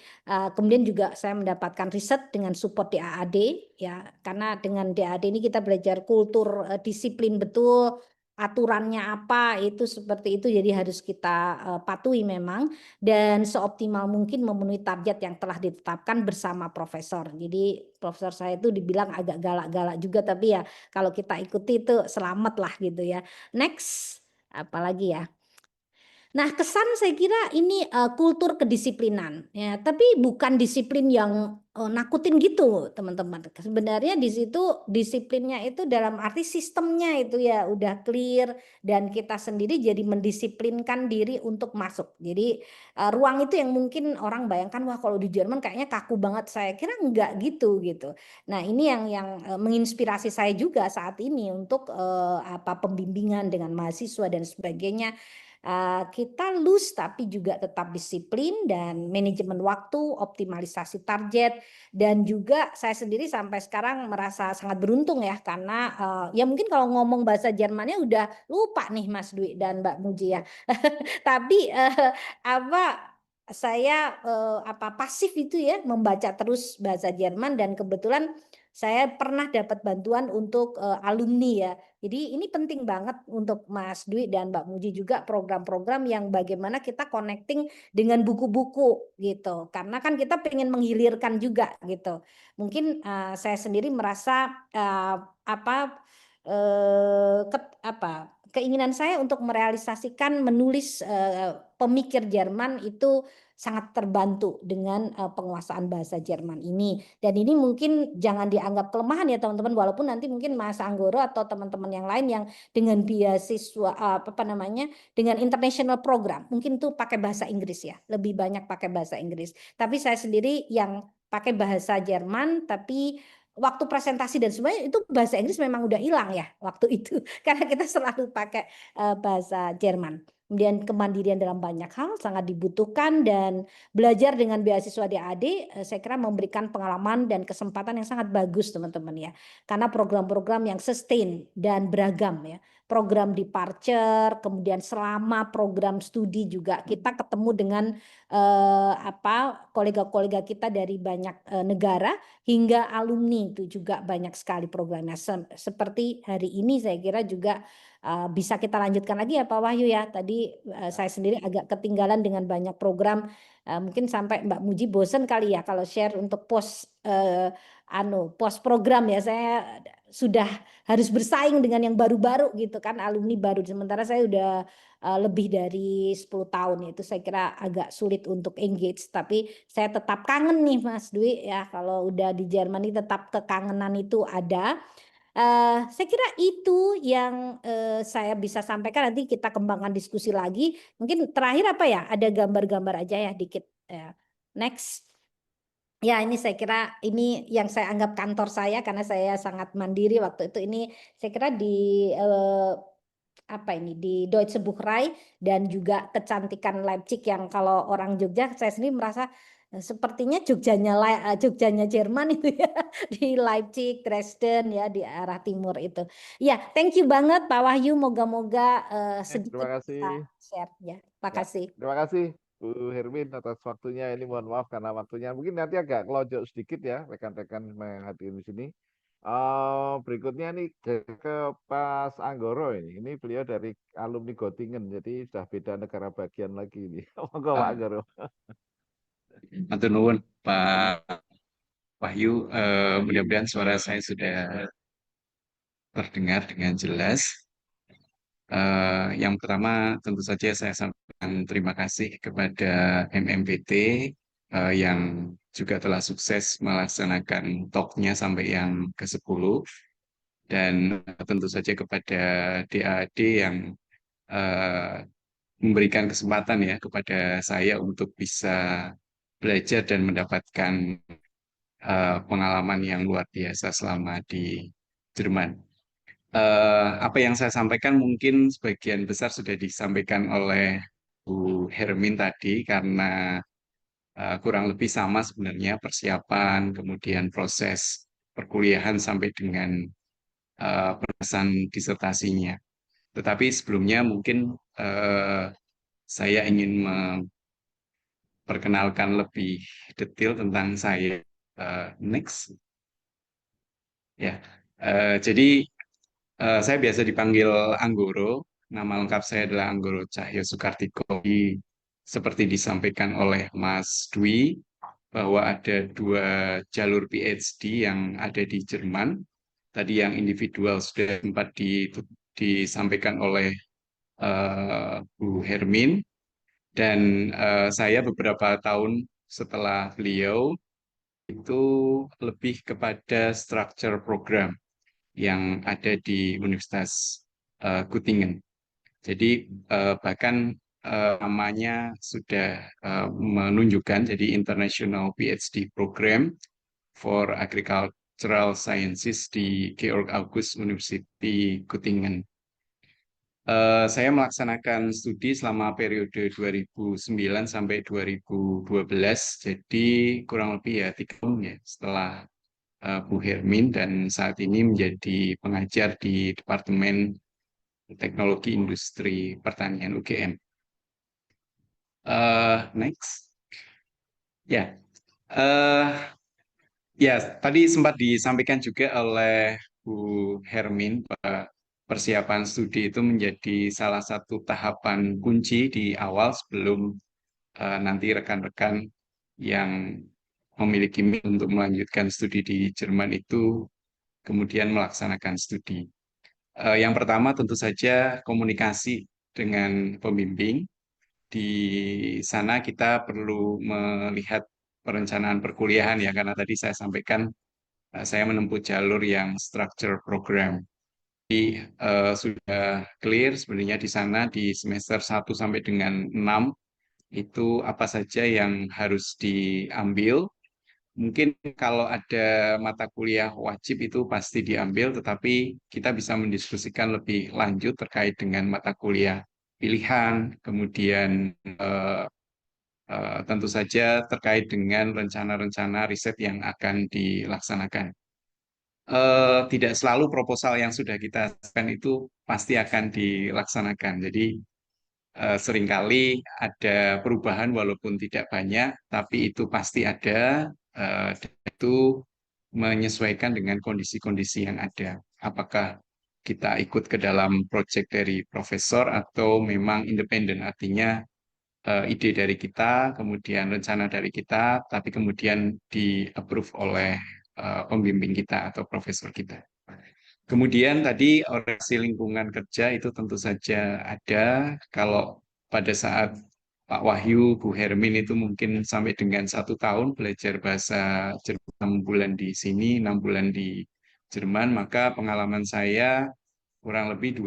kemudian juga saya mendapatkan riset dengan support DAAD ya, karena dengan DAAD ini kita belajar kultur disiplin betul, aturannya apa itu seperti itu, jadi harus kita patuhi memang dan seoptimal mungkin memenuhi target yang telah ditetapkan bersama profesor. Jadi profesor saya itu dibilang agak galak-galak juga, tapi ya kalau kita ikuti itu selamat lah gitu ya. Next, apalagi ya. Nah, kesan saya kira ini kultur kedisiplinan ya, tapi bukan disiplin yang nakutin gitu, teman-teman. Sebenarnya di situ disiplinnya itu dalam arti sistemnya itu ya udah clear dan kita sendiri jadi mendisiplinkan diri untuk masuk. Jadi ruang itu yang mungkin orang bayangkan wah kalau di Jerman kayaknya kaku banget. Saya kira enggak gitu gitu. Nah, ini yang menginspirasi saya juga saat ini untuk pembimbingan dengan mahasiswa dan sebagainya. Kita loose tapi juga tetap disiplin dan manajemen waktu, optimalisasi target, dan juga saya sendiri sampai sekarang merasa sangat beruntung ya karena ya mungkin kalau ngomong bahasa Jermannya udah lupa nih Mas Dwi dan Mbak Muji ya. Tapi saya pasif itu ya, membaca terus bahasa Jerman, dan kebetulan saya pernah dapat bantuan untuk alumni ya. Jadi ini penting banget untuk Mas Dwi dan Mbak Muji juga, program-program yang bagaimana kita connecting dengan buku-buku gitu. Karena kan kita pengen menghilirkan juga gitu. Mungkin saya sendiri merasa keinginan saya untuk merealisasikan menulis pemikir Jerman itu sangat terbantu dengan penguasaan bahasa Jerman ini. Dan ini mungkin jangan dianggap kelemahan ya teman-teman, walaupun nanti mungkin Mas Anggoro atau teman-teman yang lain yang dengan beasiswa dengan international program mungkin tuh pakai bahasa Inggris ya, lebih banyak pakai bahasa Inggris. Tapi saya sendiri yang pakai bahasa Jerman, tapi waktu presentasi dan semuanya itu bahasa Inggris memang udah hilang ya waktu itu karena kita selalu pakai bahasa Jerman. Kemudian kemandirian dalam banyak hal sangat dibutuhkan, dan belajar dengan beasiswa DAD saya kira memberikan pengalaman dan kesempatan yang sangat bagus teman-teman ya. Karena program-program yang sustain dan beragam ya. Program departure, kemudian selama program studi juga kita ketemu dengan kolega-kolega kita dari banyak negara, hingga alumni itu juga banyak sekali programnya. Seperti hari ini saya kira juga bisa kita lanjutkan lagi ya Pak Wahyu ya. Tadi saya sendiri agak ketinggalan dengan banyak program. Mungkin sampai Mbak Muji bosen kali ya kalau share untuk post program ya. Saya sudah harus bersaing dengan yang baru-baru gitu kan, alumni baru. Sementara saya udah lebih dari 10 tahun, itu saya kira agak sulit untuk engage. Tapi saya tetap kangen nih Mas Dwi ya, kalau udah di Jerman ini tetap kekangenan itu ada. Saya kira itu yang saya bisa sampaikan. Nanti kita kembangkan diskusi lagi. Mungkin terakhir apa ya? Ada gambar-gambar aja ya dikit. Next. Ya, ini saya kira ini yang saya anggap kantor saya karena saya sangat mandiri waktu itu. Ini saya kira di di Deutsche Buchreihe, dan juga kecantikan Leipzig yang kalau orang Jogja saya sendiri merasa sepertinya Jogjanya Jerman itu ya, di Leipzig, Dresden ya, di arah timur itu. Ya, thank you banget Pak Wahyu, moga-moga sedikit Terima bisa kasih. share ya. Ya, Makasih. terima kasih Bu Hermin atas waktunya. Ini mohon maaf karena waktunya mungkin nanti agak kelojok sedikit ya rekan-rekan menghadiri di sini. Berikutnya nih ke Pas Anggoro ini. Ini beliau dari alumni Göttingen, jadi sudah beda negara bagian lagi ini. Monggo Pak Anggoro. Matur nuwun Pak Wahyu, mudah-mudahan suara saya sudah terdengar dengan jelas. Yang pertama tentu saja saya sampaikan terima kasih kepada MMPT yang juga telah sukses melaksanakan talk-nya sampai yang ke-10, dan tentu saja kepada DAD yang memberikan kesempatan ya kepada saya untuk bisa belajar dan mendapatkan pengalaman yang luar biasa selama di Jerman. Apa yang saya sampaikan mungkin sebagian besar sudah disampaikan oleh Bu Hermin tadi, karena kurang lebih sama sebenarnya persiapan, kemudian proses perkuliahan sampai dengan penulisan disertasinya. Tetapi sebelumnya mungkin saya ingin memperkenalkan lebih detail tentang saya. Next. Ya, jadi saya biasa dipanggil Anggoro. Nama lengkap saya adalah Anggoro Cahyo Soekartiko. Seperti disampaikan oleh Mas Dwi, bahwa ada 2 jalur PhD yang ada di Jerman. Tadi yang individual sudah sempat disampaikan oleh Bu Hermin. Dan saya beberapa tahun setelah beliau itu lebih kepada structure program yang ada di Universitas Göttingen. Jadi bahkan namanya sudah menunjukkan, jadi International PhD Program for Agricultural Sciences di Georg August University Göttingen. Saya melaksanakan studi selama periode 2009 sampai 2012, jadi kurang lebih ya 3 tahun ya setelah Bu Hermin, dan saat ini menjadi pengajar di Departemen Teknologi Industri Pertanian UGM. Next. Ya, eh, ya tadi sempat disampaikan juga oleh Bu Hermin bahwa persiapan studi itu menjadi salah satu tahapan kunci di awal sebelum nanti rekan-rekan yang memiliki minat untuk melanjutkan studi di Jerman itu kemudian melaksanakan studi. Yang pertama tentu saja komunikasi dengan pembimbing. Di sana kita perlu melihat perencanaan perkuliahan ya, karena tadi saya sampaikan saya menempuh jalur yang structure program. Jadi sudah clear sebenarnya di sana di semester 1 sampai dengan 6 itu apa saja yang harus diambil. Mungkin kalau ada mata kuliah wajib itu pasti diambil, tetapi kita bisa mendiskusikan lebih lanjut terkait dengan mata kuliah pilihan, kemudian tentu saja terkait dengan rencana-rencana riset yang akan dilaksanakan. Tidak selalu proposal yang sudah kita siapkan itu pasti akan dilaksanakan. Jadi seringkali ada perubahan walaupun tidak banyak, tapi itu pasti ada. Dan itu menyesuaikan dengan kondisi-kondisi yang ada. Apakah kita ikut ke dalam proyek dari profesor atau memang independen, artinya ide dari kita, kemudian rencana dari kita, tapi kemudian di-approve oleh pembimbing kita atau profesor kita. Kemudian tadi orientasi lingkungan kerja itu tentu saja ada. Kalau pada saat Pak Wahyu, Bu Hermin itu mungkin sampai dengan 1 tahun belajar bahasa Jerman 6 bulan di sini, 6 bulan di Jerman, maka pengalaman saya kurang lebih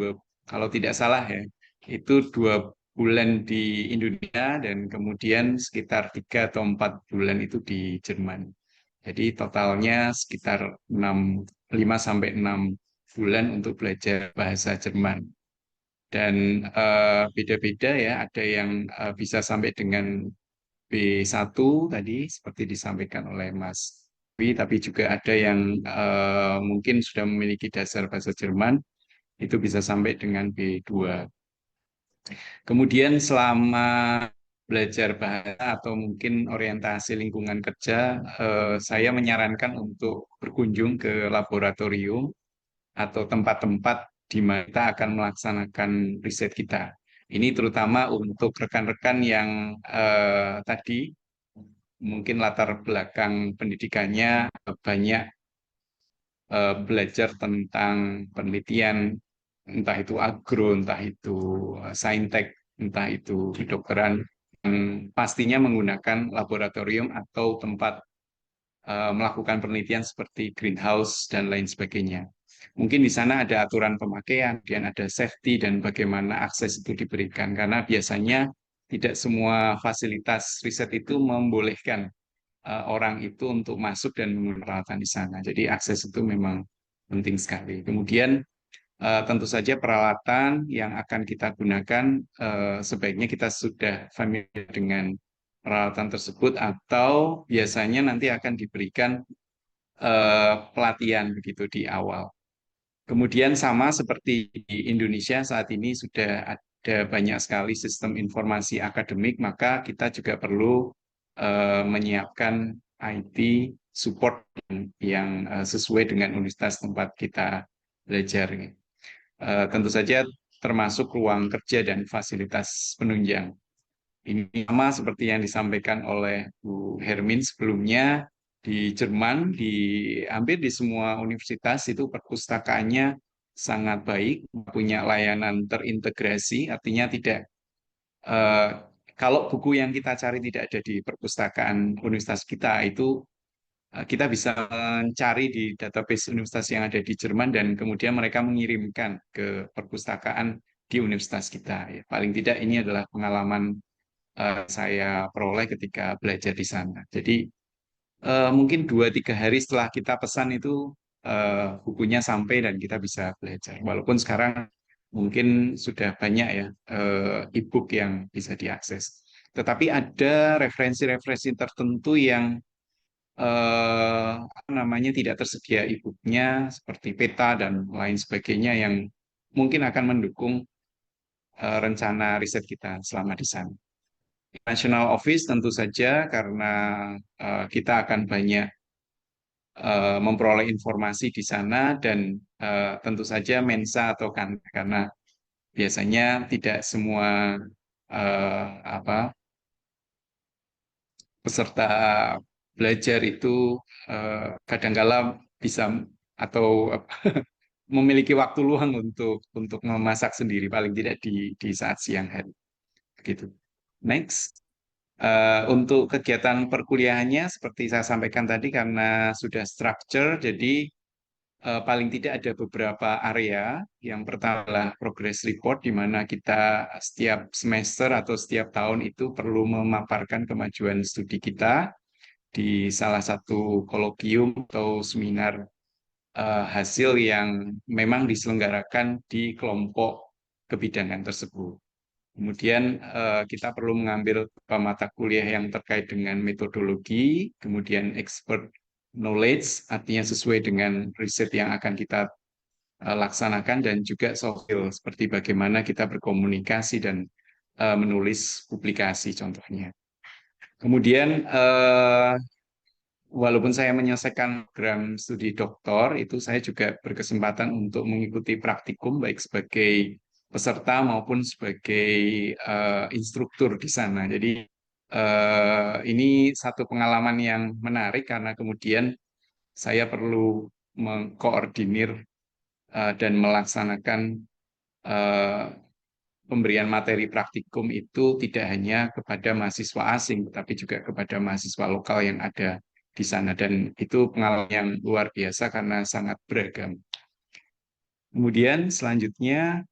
kalau tidak salah ya, itu 2 bulan di Indonesia dan kemudian sekitar 3 atau 4 bulan itu di Jerman. Jadi totalnya sekitar 5 sampai 6 bulan untuk belajar bahasa Jerman. Dan beda-beda ya, ada yang bisa sampai dengan B1 tadi seperti disampaikan oleh Mas Wi, tapi juga ada yang mungkin sudah memiliki dasar bahasa Jerman, itu bisa sampai dengan B2. Kemudian selama belajar bahasa atau mungkin orientasi lingkungan kerja, saya menyarankan untuk berkunjung ke laboratorium atau tempat-tempat di mana kita akan melaksanakan riset kita. Ini terutama untuk rekan-rekan yang tadi mungkin latar belakang pendidikannya banyak belajar tentang penelitian, entah itu agro, entah itu saintek, entah itu kedokteran, yang pastinya menggunakan laboratorium atau tempat melakukan penelitian seperti greenhouse dan lain sebagainya. Mungkin di sana ada aturan pemakaian, kemudian ada safety dan bagaimana akses itu diberikan. Karena biasanya tidak semua fasilitas riset itu membolehkan orang itu untuk masuk dan menggunakan peralatan di sana. Jadi akses itu memang penting sekali. Kemudian tentu saja peralatan yang akan kita gunakan sebaiknya kita sudah familiar dengan peralatan tersebut atau biasanya nanti akan diberikan pelatihan begitu di awal. Kemudian sama seperti di Indonesia saat ini sudah ada banyak sekali sistem informasi akademik, maka kita juga perlu menyiapkan IT support yang sesuai dengan universitas tempat kita belajar. Tentu saja termasuk ruang kerja dan fasilitas penunjang. Ini sama seperti yang disampaikan oleh Bu Hermin sebelumnya, di Jerman, hampir di semua universitas itu perpustakaannya sangat baik, punya layanan terintegrasi, artinya tidak kalau buku yang kita cari tidak ada di perpustakaan universitas kita, itu kita bisa mencari di database universitas yang ada di Jerman dan kemudian mereka mengirimkan ke perpustakaan di universitas kita. Ya, paling tidak ini adalah pengalaman saya peroleh ketika belajar di sana. Jadi mungkin 2-3 hari setelah kita pesan itu bukunya sampai dan kita bisa belajar. Walaupun sekarang mungkin sudah banyak ya e-book yang bisa diakses. Tetapi ada referensi-referensi tertentu yang namanya tidak tersedia e-booknya seperti peta dan lain sebagainya yang mungkin akan mendukung rencana riset kita selama di sana. National Office tentu saja karena kita akan banyak memperoleh informasi di sana dan tentu saja Mensa atau kan karena biasanya tidak semua apa peserta belajar itu kadangkala bisa atau memiliki waktu luang untuk memasak sendiri paling tidak di saat siang hari. Begitu. Next. Untuk kegiatan perkuliahannya seperti saya sampaikan tadi karena sudah structure jadi paling tidak ada beberapa area. Yang pertama adalah progress report di mana kita setiap semester atau setiap tahun itu perlu memaparkan kemajuan studi kita di salah satu kolokium atau seminar hasil yang memang diselenggarakan di kelompok kebidangan tersebut. Kemudian kita perlu mengambil beberapa mata kuliah yang terkait dengan metodologi, kemudian expert knowledge, artinya sesuai dengan riset yang akan kita laksanakan, dan juga soft skill, seperti bagaimana kita berkomunikasi dan menulis publikasi contohnya. Kemudian walaupun saya menyelesaikan program studi doktor, itu saya juga berkesempatan untuk mengikuti praktikum baik sebagai peserta maupun sebagai instruktur di sana. Jadi ini satu pengalaman yang menarik karena kemudian saya perlu mengkoordinir dan melaksanakan pemberian materi praktikum itu tidak hanya kepada mahasiswa asing, tetapi juga kepada mahasiswa lokal yang ada di sana. Dan itu pengalaman yang luar biasa karena sangat beragam. Kemudian selanjutnya,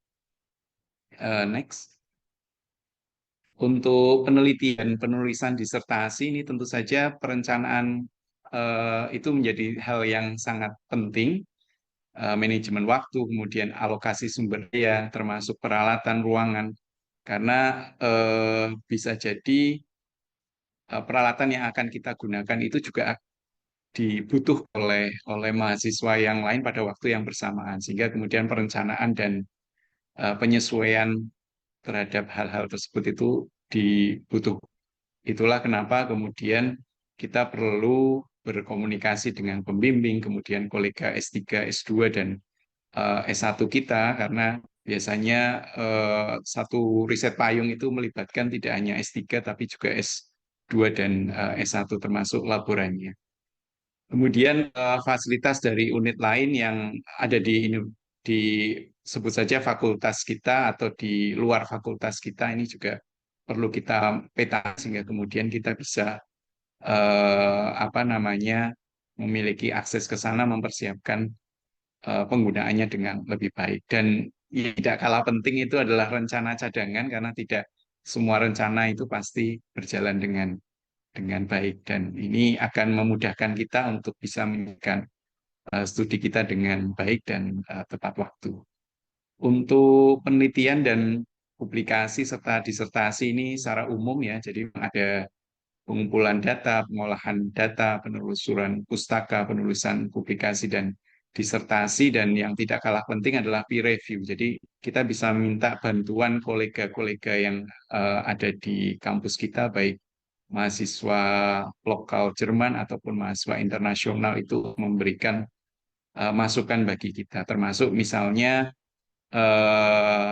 next. Untuk penelitian penulisan disertasi ini tentu saja perencanaan itu menjadi hal yang sangat penting. Manajemen waktu, kemudian alokasi sumber daya, termasuk peralatan ruangan. Karena bisa jadi peralatan yang akan kita gunakan itu juga dibutuhkan oleh mahasiswa yang lain pada waktu yang bersamaan, sehingga kemudian perencanaan dan penyesuaian terhadap hal-hal tersebut itu dibutuhkan. Itulah kenapa kemudian kita perlu berkomunikasi dengan pembimbing, kemudian kolega S3, S2, dan S1 kita, karena biasanya satu riset payung itu melibatkan tidak hanya S3 tapi juga S2 dan S1 termasuk laborannya. Kemudian fasilitas dari unit lain yang ada di sebut saja fakultas kita atau di luar fakultas kita ini juga perlu kita peta sehingga kemudian kita bisa memiliki akses ke sana, mempersiapkan penggunaannya dengan lebih baik. Dan yang tidak kalah penting itu adalah rencana cadangan karena tidak semua rencana itu pasti berjalan dengan baik, dan ini akan memudahkan kita untuk bisa menjalankan studi kita dengan baik dan tepat waktu. Untuk penelitian dan publikasi serta disertasi ini secara umum ya, jadi ada pengumpulan data, pengolahan data, penelusuran pustaka, penulisan publikasi dan disertasi, dan yang tidak kalah penting adalah peer review. Jadi kita bisa minta bantuan kolega-kolega yang ada di kampus kita, baik mahasiswa lokal Jerman ataupun mahasiswa internasional, itu memberikan masukan bagi kita. Termasuk misalnya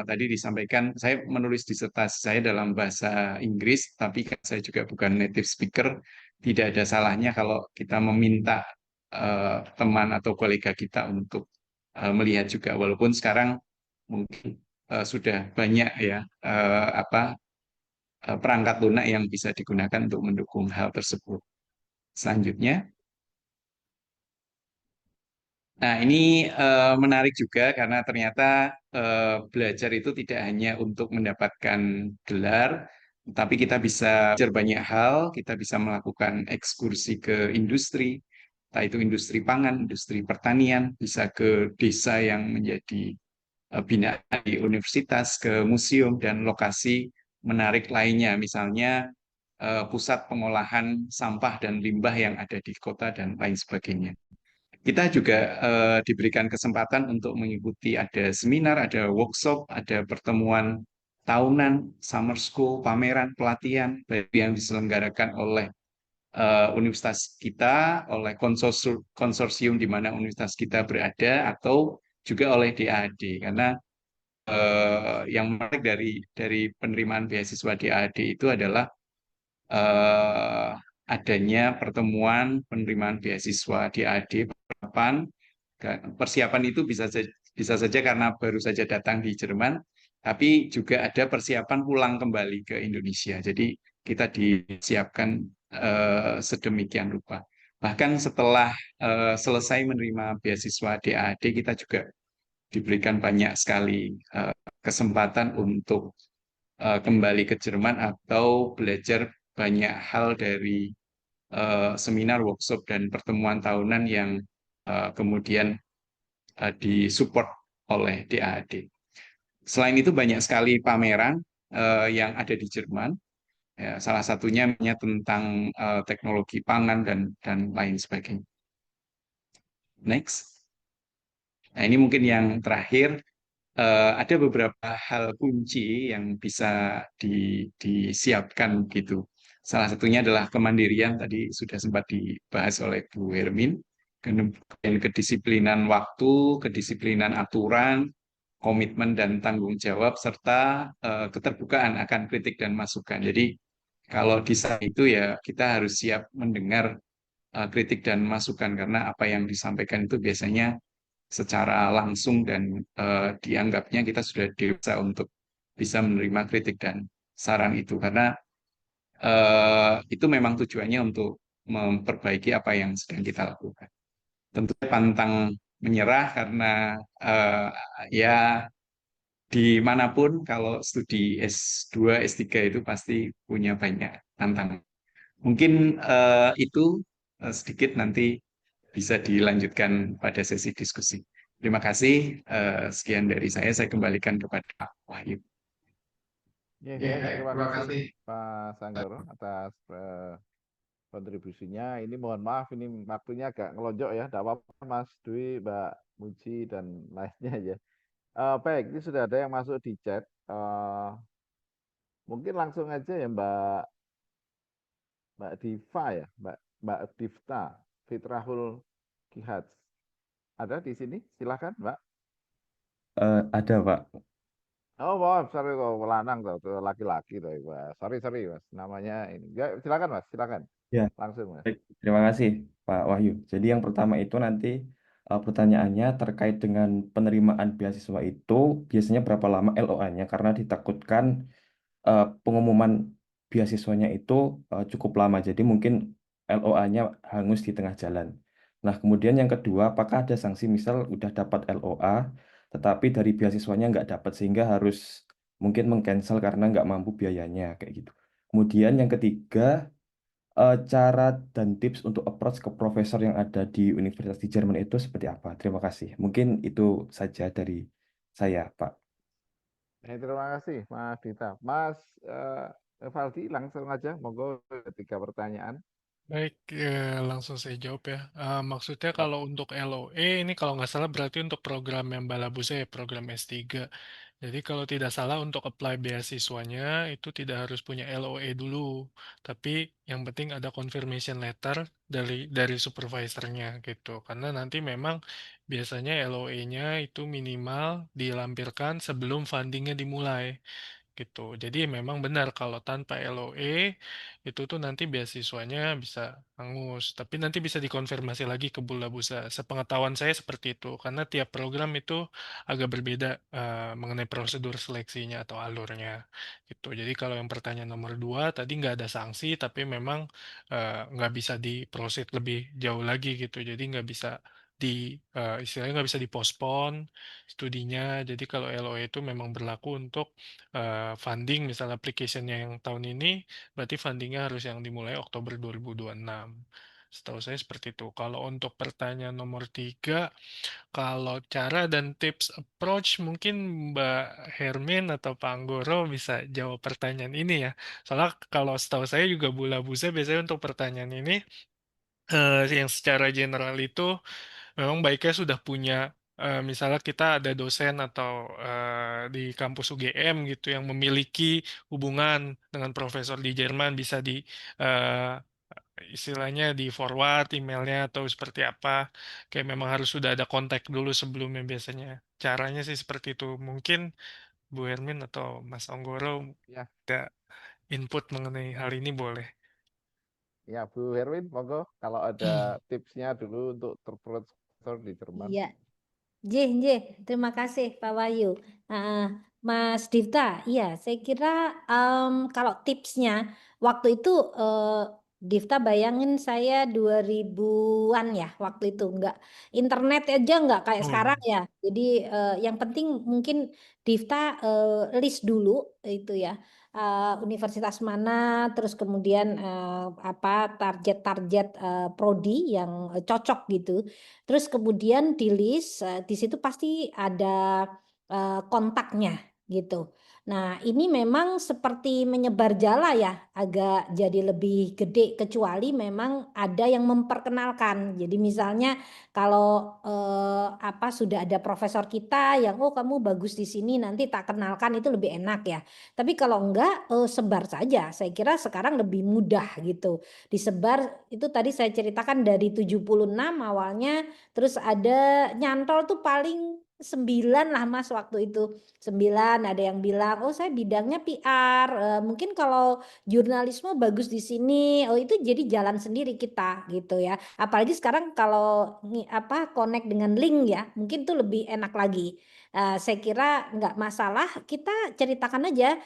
tadi disampaikan saya menulis disertasi saya dalam bahasa Inggris, tapi saya juga bukan native speaker. Tidak ada salahnya kalau kita meminta teman atau kolega kita untuk melihat juga, walaupun sekarang mungkin sudah banyak ya perangkat lunak yang bisa digunakan untuk mendukung hal tersebut. Selanjutnya. Nah, ini menarik juga karena ternyata belajar itu tidak hanya untuk mendapatkan gelar, tapi kita bisa belajar banyak hal, kita bisa melakukan ekskursi ke industri, entah itu industri pangan, industri pertanian, bisa ke desa yang menjadi binaan di universitas, ke museum, dan lokasi menarik lainnya, misalnya pusat pengolahan sampah dan limbah yang ada di kota, dan lain sebagainya. Kita juga diberikan kesempatan untuk mengikuti ada seminar, ada workshop, ada pertemuan tahunan, summer school, pameran, pelatihan, baik yang diselenggarakan oleh universitas kita, oleh konsorsium di mana universitas kita berada, atau juga oleh DAAD. Karena yang menarik dari penerimaan beasiswa DAAD itu adalah eh, adanya pertemuan penerimaan beasiswa DAAD persiapan. Persiapan itu bisa saja karena baru saja datang di Jerman, tapi juga ada persiapan pulang kembali ke Indonesia. Jadi kita disiapkan sedemikian rupa. Bahkan setelah selesai menerima beasiswa DAAD, kita juga diberikan banyak sekali kesempatan untuk kembali ke Jerman atau belajar banyak hal dari seminar, workshop, dan pertemuan tahunan yang kemudian disupport oleh DAAD. Selain itu banyak sekali pameran yang ada di Jerman. Ya, salah satunya tentang teknologi pangan dan lain sebagainya. Next. Nah, ini mungkin yang terakhir. Ada beberapa hal kunci yang bisa disiapkan gitu. Salah satunya adalah kemandirian, tadi sudah sempat dibahas oleh Bu Hermin, kemudian kedisiplinan waktu, kedisiplinan aturan, komitmen dan tanggung jawab, serta keterbukaan akan kritik dan masukan. Jadi kalau di saat itu ya kita harus siap mendengar kritik dan masukan, karena apa yang disampaikan itu biasanya secara langsung dan dianggapnya kita sudah dewasa untuk bisa menerima kritik dan saran itu, karena itu memang tujuannya untuk memperbaiki apa yang sedang kita lakukan. Tentunya pantang menyerah, karena ya dimanapun kalau studi S2, S3 itu pasti punya banyak tantangan. Mungkin itu sedikit, nanti bisa dilanjutkan pada sesi diskusi. Terima kasih. Sekian dari saya kembalikan kepada Pak Wahyu. Ya, terima kasih Pak Sanggoro atas kontribusinya. Ini mohon maaf, ini waktunya agak ngelonjok ya. Tidak apa-apa Mas Dwi, Mbak Muji, dan lainnya ya. Baik, ini sudah ada yang masuk di chat. Mungkin langsung aja ya Mbak Diva ya, Mbak Divta Fitrahul Kihad. Ada di sini? Silakan Mbak. Ada, Pak. Oh, wow, sorry kok lanang tuh laki-laki tuh, Pak. Sorry Mas, namanya ini. Ya, silakan Mas, silakan. Ya, Langsung Mas. baik. Terima kasih, Pak Wahyu. Jadi yang pertama itu nanti pertanyaannya terkait dengan penerimaan beasiswa itu biasanya berapa lama LOA-nya, karena ditakutkan pengumuman beasiswanya itu cukup lama, jadi mungkin LOA-nya hangus di tengah jalan. Nah, kemudian yang kedua, apakah ada sanksi misal udah dapat LOA, tetapi dari beasiswanya nggak dapat sehingga harus mungkin mengcancel karena nggak mampu biayanya, kayak gitu. Kemudian yang ketiga, cara dan tips untuk approach ke profesor yang ada di Universitas di Jerman itu seperti apa? Terima kasih. Mungkin itu saja dari saya, Pak. Terima kasih Mas Dita. Mas Valdi, langsung aja, monggo 3 pertanyaan. Baik, langsung saya jawab ya. Maksudnya Ya. kalau untuk LOE ini kalau nggak salah berarti untuk program yang Balabusa ya, program S3. Jadi kalau tidak salah untuk apply beasiswanya itu tidak harus punya LOE dulu, tapi yang penting ada confirmation letter dari supervisornya gitu. Karena nanti memang biasanya LOE-nya itu minimal dilampirkan sebelum fundingnya dimulai gitu. Jadi memang benar kalau tanpa LOE itu tuh nanti beasiswanya bisa hangus. Tapi nanti bisa dikonfirmasi lagi ke Bulabusa. Sepengetahuan saya seperti itu, karena tiap program itu agak berbeda mengenai prosedur seleksinya atau alurnya gitu. Jadi kalau yang pertanyaan nomor 2 tadi nggak ada sanksi, tapi memang nggak bisa diproses lebih jauh lagi gitu. Jadi nggak bisa istilahnya nggak bisa dipospon studinya. Jadi kalau LOE itu memang berlaku untuk funding, misalnya application-nya yang tahun ini, berarti fundingnya harus yang dimulai Oktober 2026. Setahu saya seperti itu. Kalau untuk pertanyaan nomor 3, kalau cara dan tips approach, mungkin Mbak Hermin atau Pak Anggoro bisa jawab pertanyaan ini ya. Soalnya kalau setahu saya juga Bula Busa biasanya untuk pertanyaan ini, yang secara general itu memang baiknya sudah punya Misalnya kita ada dosen atau di kampus UGM gitu yang memiliki hubungan dengan profesor di Jerman, bisa di eh, istilahnya di forward emailnya atau seperti apa. Kayak memang harus sudah ada kontak dulu sebelumnya biasanya. Caranya sih seperti itu. Mungkin Bu Hermin atau Mas Onggoro Ya, ada input mengenai hal ini boleh. ya Bu Herwin, monggo kalau ada tipsnya dulu untuk terprofesor di Jerman. Iya, J, terima kasih Pak Wahyu. Mas Divta, iya saya kira kalau tipsnya waktu itu Divta bayangin saya 2000-an ya waktu itu enggak internet aja enggak kayak Oh sekarang iya. ya. Jadi yang penting mungkin Divta list dulu itu ya. Universitas mana, terus kemudian apa target-target prodi yang cocok gitu. Terus kemudian di list, di situ pasti ada kontaknya gitu. Nah, ini memang seperti menyebar jala ya, agak jadi lebih gede kecuali memang ada yang memperkenalkan. Jadi misalnya kalau apa sudah ada profesor kita yang oh kamu bagus di sini nanti tak kenalkan itu lebih enak ya. Tapi kalau enggak sebar saja. Saya kira sekarang lebih mudah gitu. Disebar itu tadi saya ceritakan dari 76 awalnya. Terus ada nyantol tuh paling 9 lah Mas waktu itu. 9 ada yang bilang, oh saya bidangnya PR. Mungkin kalau jurnalisme bagus di sini. Oh itu jadi jalan sendiri kita gitu ya. Apalagi sekarang kalau apa connect dengan link ya, mungkin tuh lebih enak lagi. Saya kira nggak masalah, kita ceritakan aja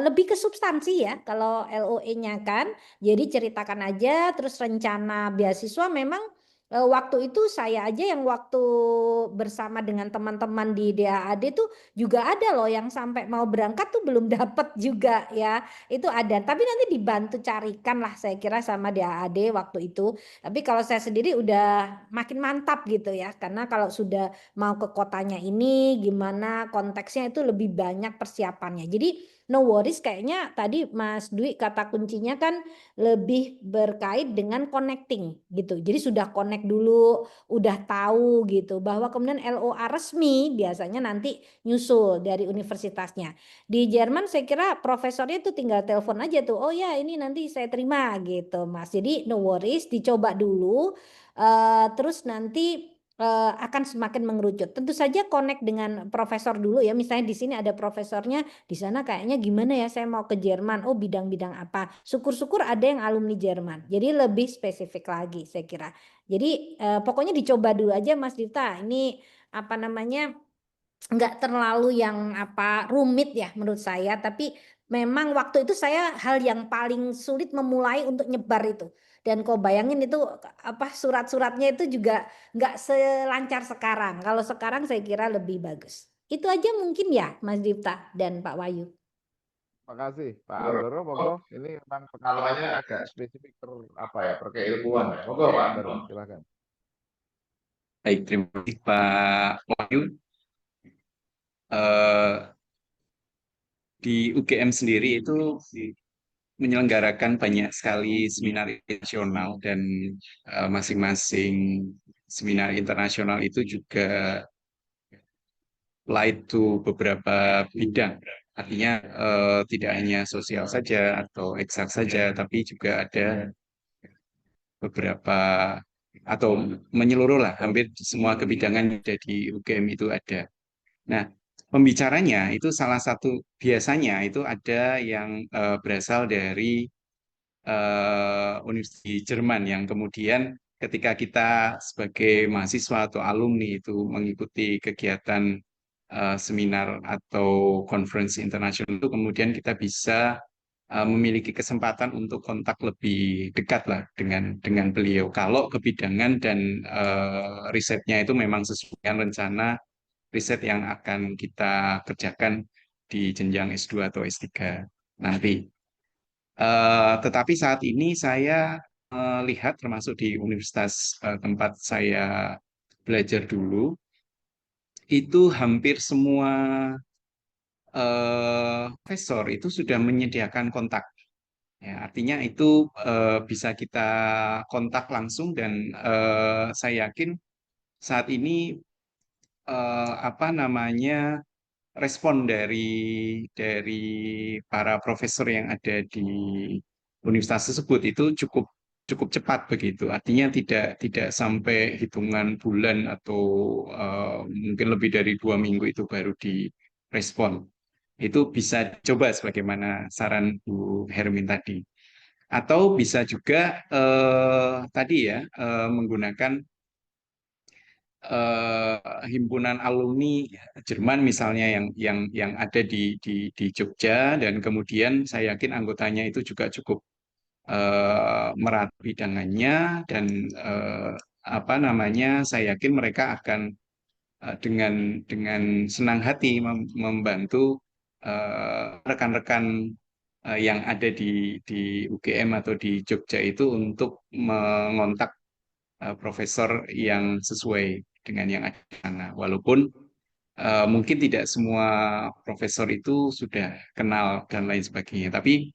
lebih ke substansi ya kalau LOE-nya kan. Jadi ceritakan aja terus rencana beasiswa memang waktu itu saya aja yang waktu bersama dengan teman-teman di DAAD tuh juga ada loh yang sampai mau berangkat tuh belum dapat juga ya. Itu ada. Tapi nanti dibantu carikan lah saya kira sama DAAD waktu itu. Tapi kalau saya sendiri udah makin mantap gitu ya. Karena kalau sudah mau ke kotanya ini gimana konteksnya itu lebih banyak persiapannya. Jadi no worries kayaknya tadi Mas Dwi kata kuncinya kan lebih berkait dengan connecting gitu. Jadi sudah connect dulu, udah tahu gitu bahwa kemudian LOA resmi biasanya nanti nyusul dari universitasnya. Di Jerman saya kira profesornya tuh tinggal telepon aja tuh. Oh ya, ini nanti saya terima gitu, Mas. Jadi no worries, dicoba dulu terus nanti akan semakin mengerucut. Tentu saja connect dengan profesor dulu ya. Misalnya di sini ada profesornya, di sana kayaknya gimana ya saya mau ke Jerman. Oh bidang-bidang apa. Syukur-syukur ada yang alumni Jerman. Jadi lebih spesifik lagi saya kira. Jadi pokoknya dicoba dulu aja Mas Dita. Ini apa namanya nggak terlalu yang apa rumit ya menurut saya. Tapi memang waktu itu saya hal yang paling sulit memulai untuk nyebar itu. Dan kau bayangin itu apa surat-suratnya itu juga nggak selancar sekarang. Kalau sekarang saya kira lebih bagus. Itu aja mungkin ya Mas Dipta dan Pak Wahyu. Makasih Pak Anggoro, monggo. Ini memang pengalamannya agak spesifik apa ya, berkeilmuan. Monggo Pak Anggoro, silakan. Baik, terima kasih Pak Wahyu. Eh, di UGM sendiri itu menyelenggarakan banyak sekali seminar internasional dan masing-masing seminar internasional itu juga light to beberapa bidang. Artinya tidak hanya sosial saja atau eksak saja, tapi juga ada beberapa atau menyeluruh lah, hampir semua kebidangan yang ada di UGM itu ada. Nah, pembicaranya itu salah satu biasanya itu ada yang berasal dari Universitas di Jerman yang kemudian ketika kita sebagai mahasiswa atau alumni itu mengikuti kegiatan seminar atau conference internasional itu kemudian kita bisa memiliki kesempatan untuk kontak lebih dekat lah dengan beliau kalau kebidangan dan risetnya itu memang sesuai dengan rencana riset yang akan kita kerjakan di jenjang S2 atau S3 nanti. Tetapi saat ini saya lihat termasuk di universitas tempat saya belajar dulu, itu hampir semua profesor itu sudah menyediakan kontak. Ya, artinya itu bisa kita kontak langsung dan saya yakin saat ini apa namanya respon dari para profesor yang ada di universitas tersebut itu cukup cukup cepat begitu. Artinya tidak sampai hitungan bulan atau mungkin lebih dari 2 minggu itu baru direspon. Itu bisa coba sebagaimana saran Bu Hermin tadi. Atau bisa juga tadi ya menggunakan eh, himpunan alumni Jerman misalnya yang ada di Jogja, dan kemudian saya yakin anggotanya itu juga cukup merata bidangannya, dan apa namanya, saya yakin mereka akan dengan senang hati membantu rekan-rekan yang ada di UGM atau di Jogja itu untuk mengontak profesor yang sesuai dengan yang ada di sana. Walaupun mungkin tidak semua profesor itu sudah kenal dan lain sebagainya, tapi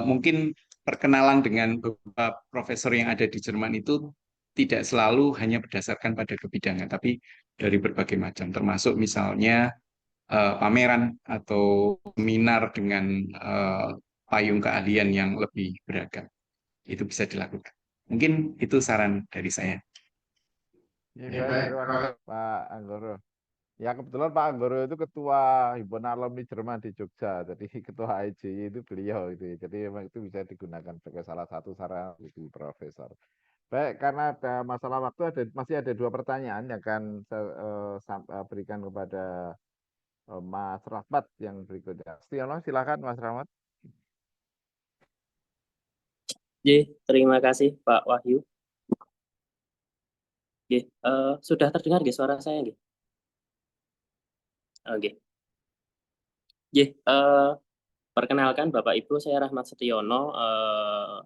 mungkin perkenalan dengan beberapa profesor yang ada di Jerman itu tidak selalu hanya berdasarkan pada kebidangan, tapi dari berbagai macam, termasuk misalnya pameran atau seminar dengan payung keahlian yang lebih beragam. Itu bisa dilakukan. Mungkin itu saran dari saya. Ya, baik, terima kasih Pak Anggoro. Ya kebetulan Pak Anggoro itu ketua himpunan alumni Jerman di Jogja, jadi ketua IJY itu beliau itu. Jadi memang itu bisa digunakan sebagai salah satu sarana untuk profesor. Baik, karena ada masalah waktu, masih ada 2 pertanyaan yang akan saya berikan kepada Mas Rahmat yang berikutnya. Stiono, silakan Mas Rahmat. Terima kasih Pak Wahyu. Sudah terdengar nggih suara saya nggih? Oke. Perkenalkan Bapak Ibu, saya Rahmat Setiono,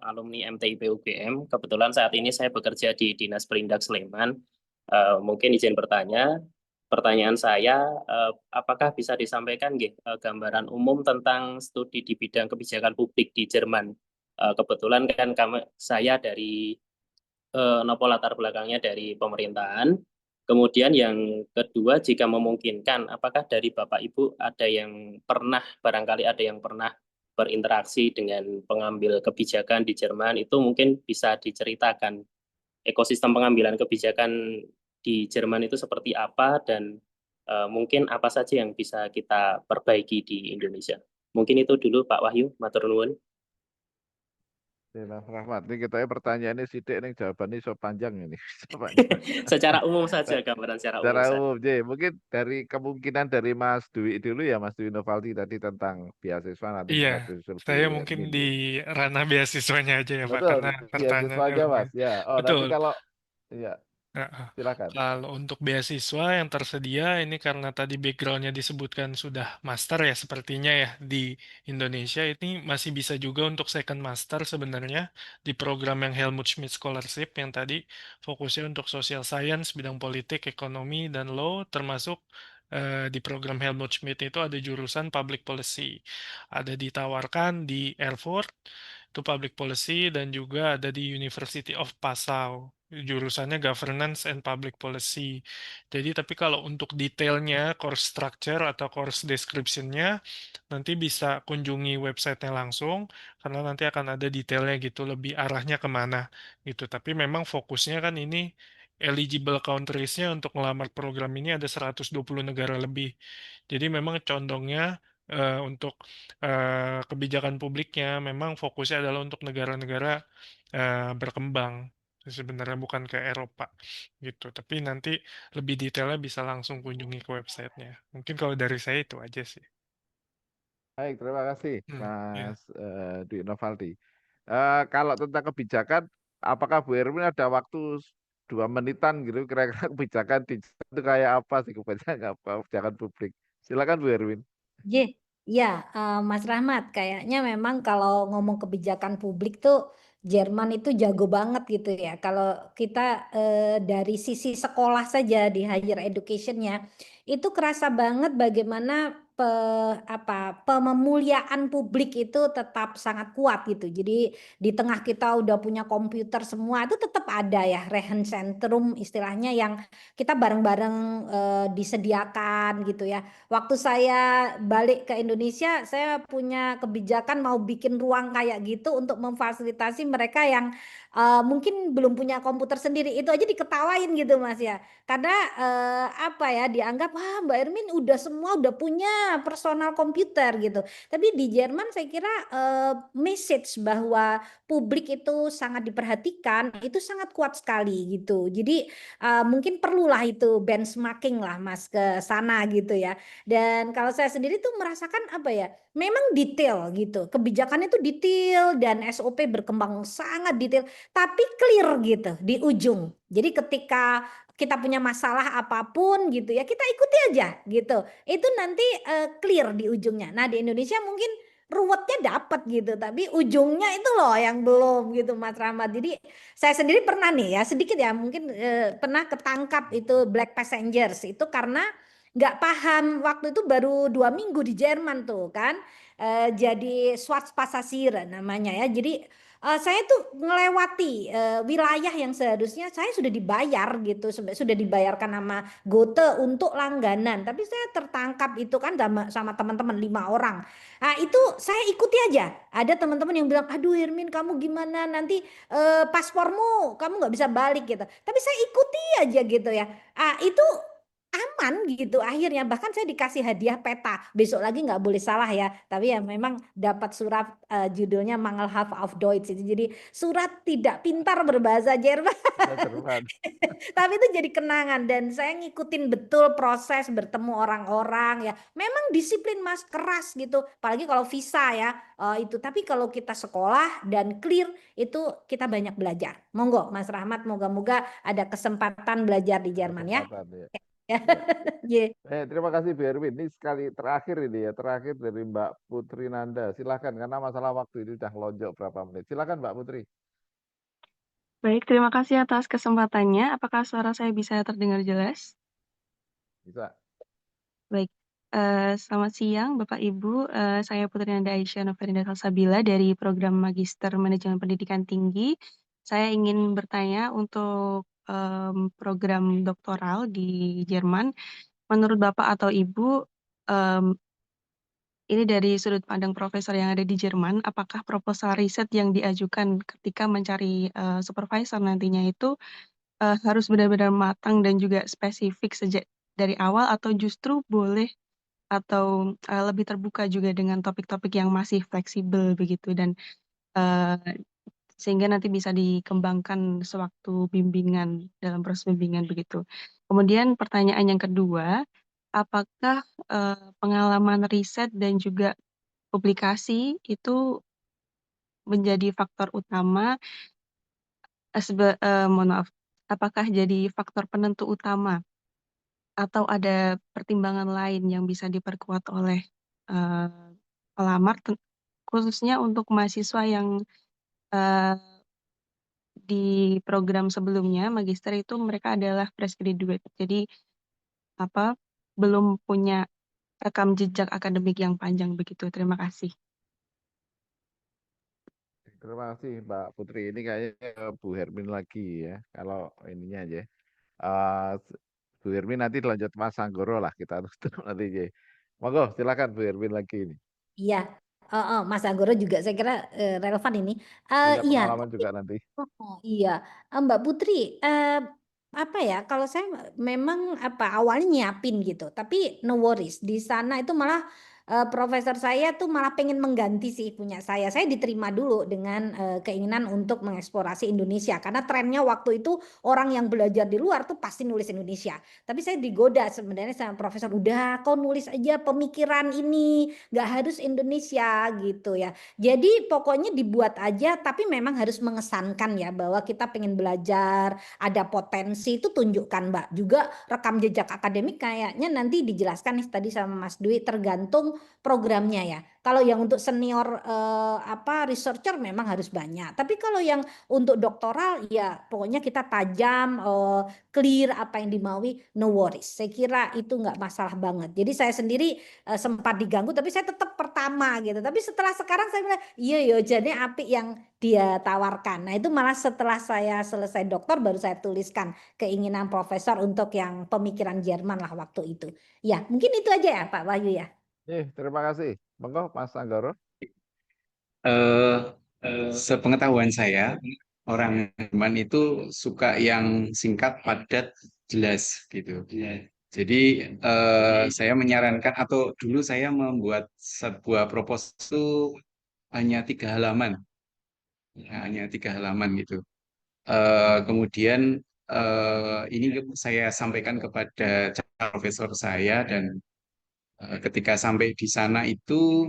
alumni MTIP UGM. Kebetulan saat ini saya bekerja di Dinas Perindak Sleman. Mungkin izin bertanya. Pertanyaan saya, apakah bisa disampaikan gambaran umum tentang studi di bidang kebijakan publik di Jerman? Kebetulan kan saya dari nopo latar belakangnya dari pemerintahan. Kemudian yang kedua, jika memungkinkan, apakah dari Bapak Ibu ada yang barangkali ada yang pernah berinteraksi dengan pengambil kebijakan di Jerman, itu mungkin bisa diceritakan ekosistem pengambilan kebijakan di Jerman itu seperti apa, dan mungkin apa saja yang bisa kita perbaiki di Indonesia. Mungkin itu dulu Pak Wahyu, matur nuwun. Ya, Mas Rahmat, ini kita pertanyaannya sidik nih, jawabannya so panjang ini. Secara umum saja, gambaran secara umum saja. umum, mungkin dari kemungkinan dari Mas Dwi dulu ya, Mas Dwi Novaldi tadi tentang beasiswa, nanti Iya, disusul saya Bu mungkin Hermin. di ranah beasiswanya aja ya Pak, Betul, karena pertanyaan beasiswanya Mas. Ya, nanti Betul. kalau ya Heeh. silakan. Kalau untuk beasiswa yang tersedia ini karena tadi backgroundnya disebutkan sudah master ya sepertinya ya di Indonesia, ini masih bisa juga untuk second master sebenarnya di program yang Helmut Schmidt Scholarship yang tadi fokusnya untuk social science, bidang politik, ekonomi, dan law, termasuk di program Helmut Schmidt itu ada jurusan public policy. Ada ditawarkan di Erfurt, itu public policy, dan juga ada di University of Passau. Jurusannya Governance and Public Policy. Jadi, tapi kalau untuk detailnya, course structure atau course description-nya, nanti bisa kunjungi websitenya langsung, karena nanti akan ada detailnya gitu, lebih arahnya kemana gitu. Tapi memang fokusnya kan ini eligible countries-nya untuk melamar program ini ada 120 negara lebih. Jadi memang condongnya untuk kebijakan publiknya memang fokusnya adalah untuk negara-negara berkembang. Sebenarnya bukan ke Eropa gitu. Tapi nanti lebih detailnya bisa langsung kunjungi ke websitenya. Mungkin kalau dari saya itu aja sih. Baik, terima kasih Ya. Mas Dwi Novaldi. Kalau tentang kebijakan, apakah Bu Hermin ada waktu 2 menitan gitu, kira-kira kebijakan di itu kayak apa sih, kebijakan publik? Silakan Bu Hermin. Ya, Mas Rahmat, kayaknya memang kalau ngomong kebijakan publik tuh Jerman itu jago banget gitu ya. Kalau kita dari sisi sekolah saja di higher education-nya, itu kerasa banget bagaimana pemuliaan publik itu tetap sangat kuat gitu. Jadi di tengah kita udah punya komputer semua, itu tetap ada ya Rechenzentrum istilahnya yang kita bareng-bareng disediakan gitu ya. Waktu saya balik ke Indonesia, saya punya kebijakan mau bikin ruang kayak gitu untuk memfasilitasi mereka yang mungkin belum punya komputer sendiri. Itu aja diketawain gitu Mas ya. Karena dianggap wah Mbak Ermin udah semua udah punya personal komputer gitu. Tapi di Jerman saya kira message bahwa publik itu sangat diperhatikan itu sangat kuat sekali gitu. Jadi mungkin perlulah itu benchmarking lah Mas ke sana gitu ya. Dan kalau saya sendiri tuh merasakan memang detail gitu. Kebijakannya itu detail dan SOP berkembang sangat detail tapi clear gitu di ujung. Jadi ketika kita punya masalah apapun gitu ya, kita ikuti aja gitu. Itu nanti clear di ujungnya. Nah, di Indonesia mungkin ruwetnya dapat gitu, tapi ujungnya itu loh yang belum gitu Mas Rahmat. Jadi saya sendiri pernah nih ya, sedikit ya mungkin pernah ketangkap itu Black Passengers itu karena nggak paham waktu itu baru 2 minggu di Jerman tuh kan. Jadi Schwarzpassagier namanya ya. Jadi saya tuh ngelewati wilayah yang seharusnya saya sudah dibayar gitu, sudah dibayarkan sama Gote untuk langganan, tapi saya tertangkap itu kan sama teman-teman 5 orang. Nah itu saya ikuti aja. Ada teman-teman yang bilang, aduh Hermin kamu gimana nanti paspormu kamu nggak bisa balik gitu. Tapi saya ikuti aja gitu ya. Itu aman gitu akhirnya, bahkan saya dikasih hadiah peta, besok lagi nggak boleh salah ya, tapi ya memang dapat surat judulnya Mangelhaft auf Deutsch itu, jadi surat tidak pintar berbahasa Jerman. Tapi itu jadi kenangan dan saya ngikutin betul proses bertemu orang-orang ya, memang disiplin Mas, keras gitu, apalagi kalau visa ya itu, tapi kalau kita sekolah dan clear itu kita banyak belajar. Monggo Mas Rahmat, moga-moga ada kesempatan belajar di Jerman ya. Ya. Terima kasih Bu Erwin. Ini sekali terakhir ini ya, terakhir dari Mbak Putri Nanda. Silakan karena masalah waktu ini udah lonjok berapa menit. Silakan Mbak Putri. Baik, terima kasih atas kesempatannya. Apakah suara saya bisa terdengar jelas? Bisa. Baik, selamat siang Bapak Ibu. Saya Putri Nanda Aisyah Noverinda Salsabila dari Program Magister Manajemen Pendidikan Tinggi. Saya ingin bertanya untuk program doktoral di Jerman. Menurut Bapak atau Ibu, ini dari sudut pandang profesor yang ada di Jerman, apakah proposal riset yang diajukan ketika mencari supervisor nantinya itu harus benar-benar matang dan juga spesifik sejak dari awal, atau justru boleh atau lebih terbuka juga dengan topik-topik yang masih fleksibel begitu, dan sehingga nanti bisa dikembangkan sewaktu bimbingan, dalam proses bimbingan begitu. Kemudian pertanyaan yang kedua, apakah pengalaman riset dan juga publikasi itu menjadi faktor utama, apakah jadi faktor penentu utama atau ada pertimbangan lain yang bisa diperkuat oleh pelamar, khususnya untuk mahasiswa yang di program sebelumnya magister itu mereka adalah fresh graduate, jadi belum punya rekam jejak akademik yang panjang begitu. Terima kasih. Terima kasih Mbak Putri. Ini kayaknya Bu Hermin lagi ya. Kalau ininya aja. Bu Hermin nanti lanjut Mas Anggoro lah, kita tutup nanti aja. Monggo silakan Bu Hermin lagi ini. Iya, Mas Anggoro juga saya kira relevan ini. Punya Iya, pengalaman juga nanti. iya, Mbak Putri, kalau saya memang awalnya nyiapin gitu, tapi no worries di sana itu malah profesor saya tuh malah pengen mengganti sih punya saya. Saya diterima dulu dengan keinginan untuk mengeksplorasi Indonesia karena trennya waktu itu orang yang belajar di luar tuh pasti nulis Indonesia. Tapi saya digoda sebenarnya sama profesor, udah kau nulis aja pemikiran ini, nggak harus Indonesia gitu ya. Jadi pokoknya dibuat aja, tapi memang harus mengesankan ya bahwa kita pengen belajar, ada potensi itu tunjukkan Mbak. Juga rekam jejak akademik kayaknya nanti dijelaskan nih tadi sama Mas Dwi, tergantung programnya ya. Kalau yang untuk senior researcher memang harus banyak. Tapi kalau yang untuk doktoral ya pokoknya kita tajam, clear apa yang dimaui, no worries. Saya kira itu nggak masalah banget. Jadi saya sendiri sempat diganggu, tapi saya tetap pertama gitu. Tapi setelah sekarang saya bilang, iya jadi apik yang dia tawarkan. Nah itu malah setelah saya selesai doktor baru saya tuliskan keinginan profesor untuk yang pemikiran Jerman lah waktu itu. Ya mungkin itu aja ya Pak Wahyu ya. Terima kasih. Monggo Mas Anggoro. Sepengetahuan saya, orang Jerman itu suka yang singkat, padat, jelas gitu. Jadi saya menyarankan atau dulu saya membuat sebuah proposal itu hanya 3 halaman, hanya 3 halaman gitu. Kemudian ini saya sampaikan kepada profesor saya dan ketika sampai di sana itu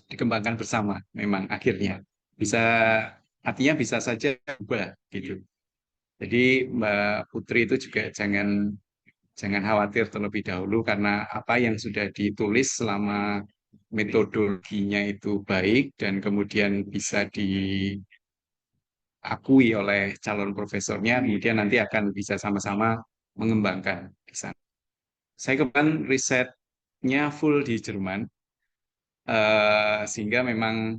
dikembangkan bersama memang akhirnya artinya bisa saja berubah gitu. Jadi Mbak Putri itu juga jangan khawatir terlebih dahulu karena apa yang sudah ditulis selama metodologinya itu baik dan kemudian bisa diakui oleh calon profesornya, kemudian nanti akan bisa sama-sama mengembangkan di sana. Saya kebetulan risetnya full di Jerman, sehingga memang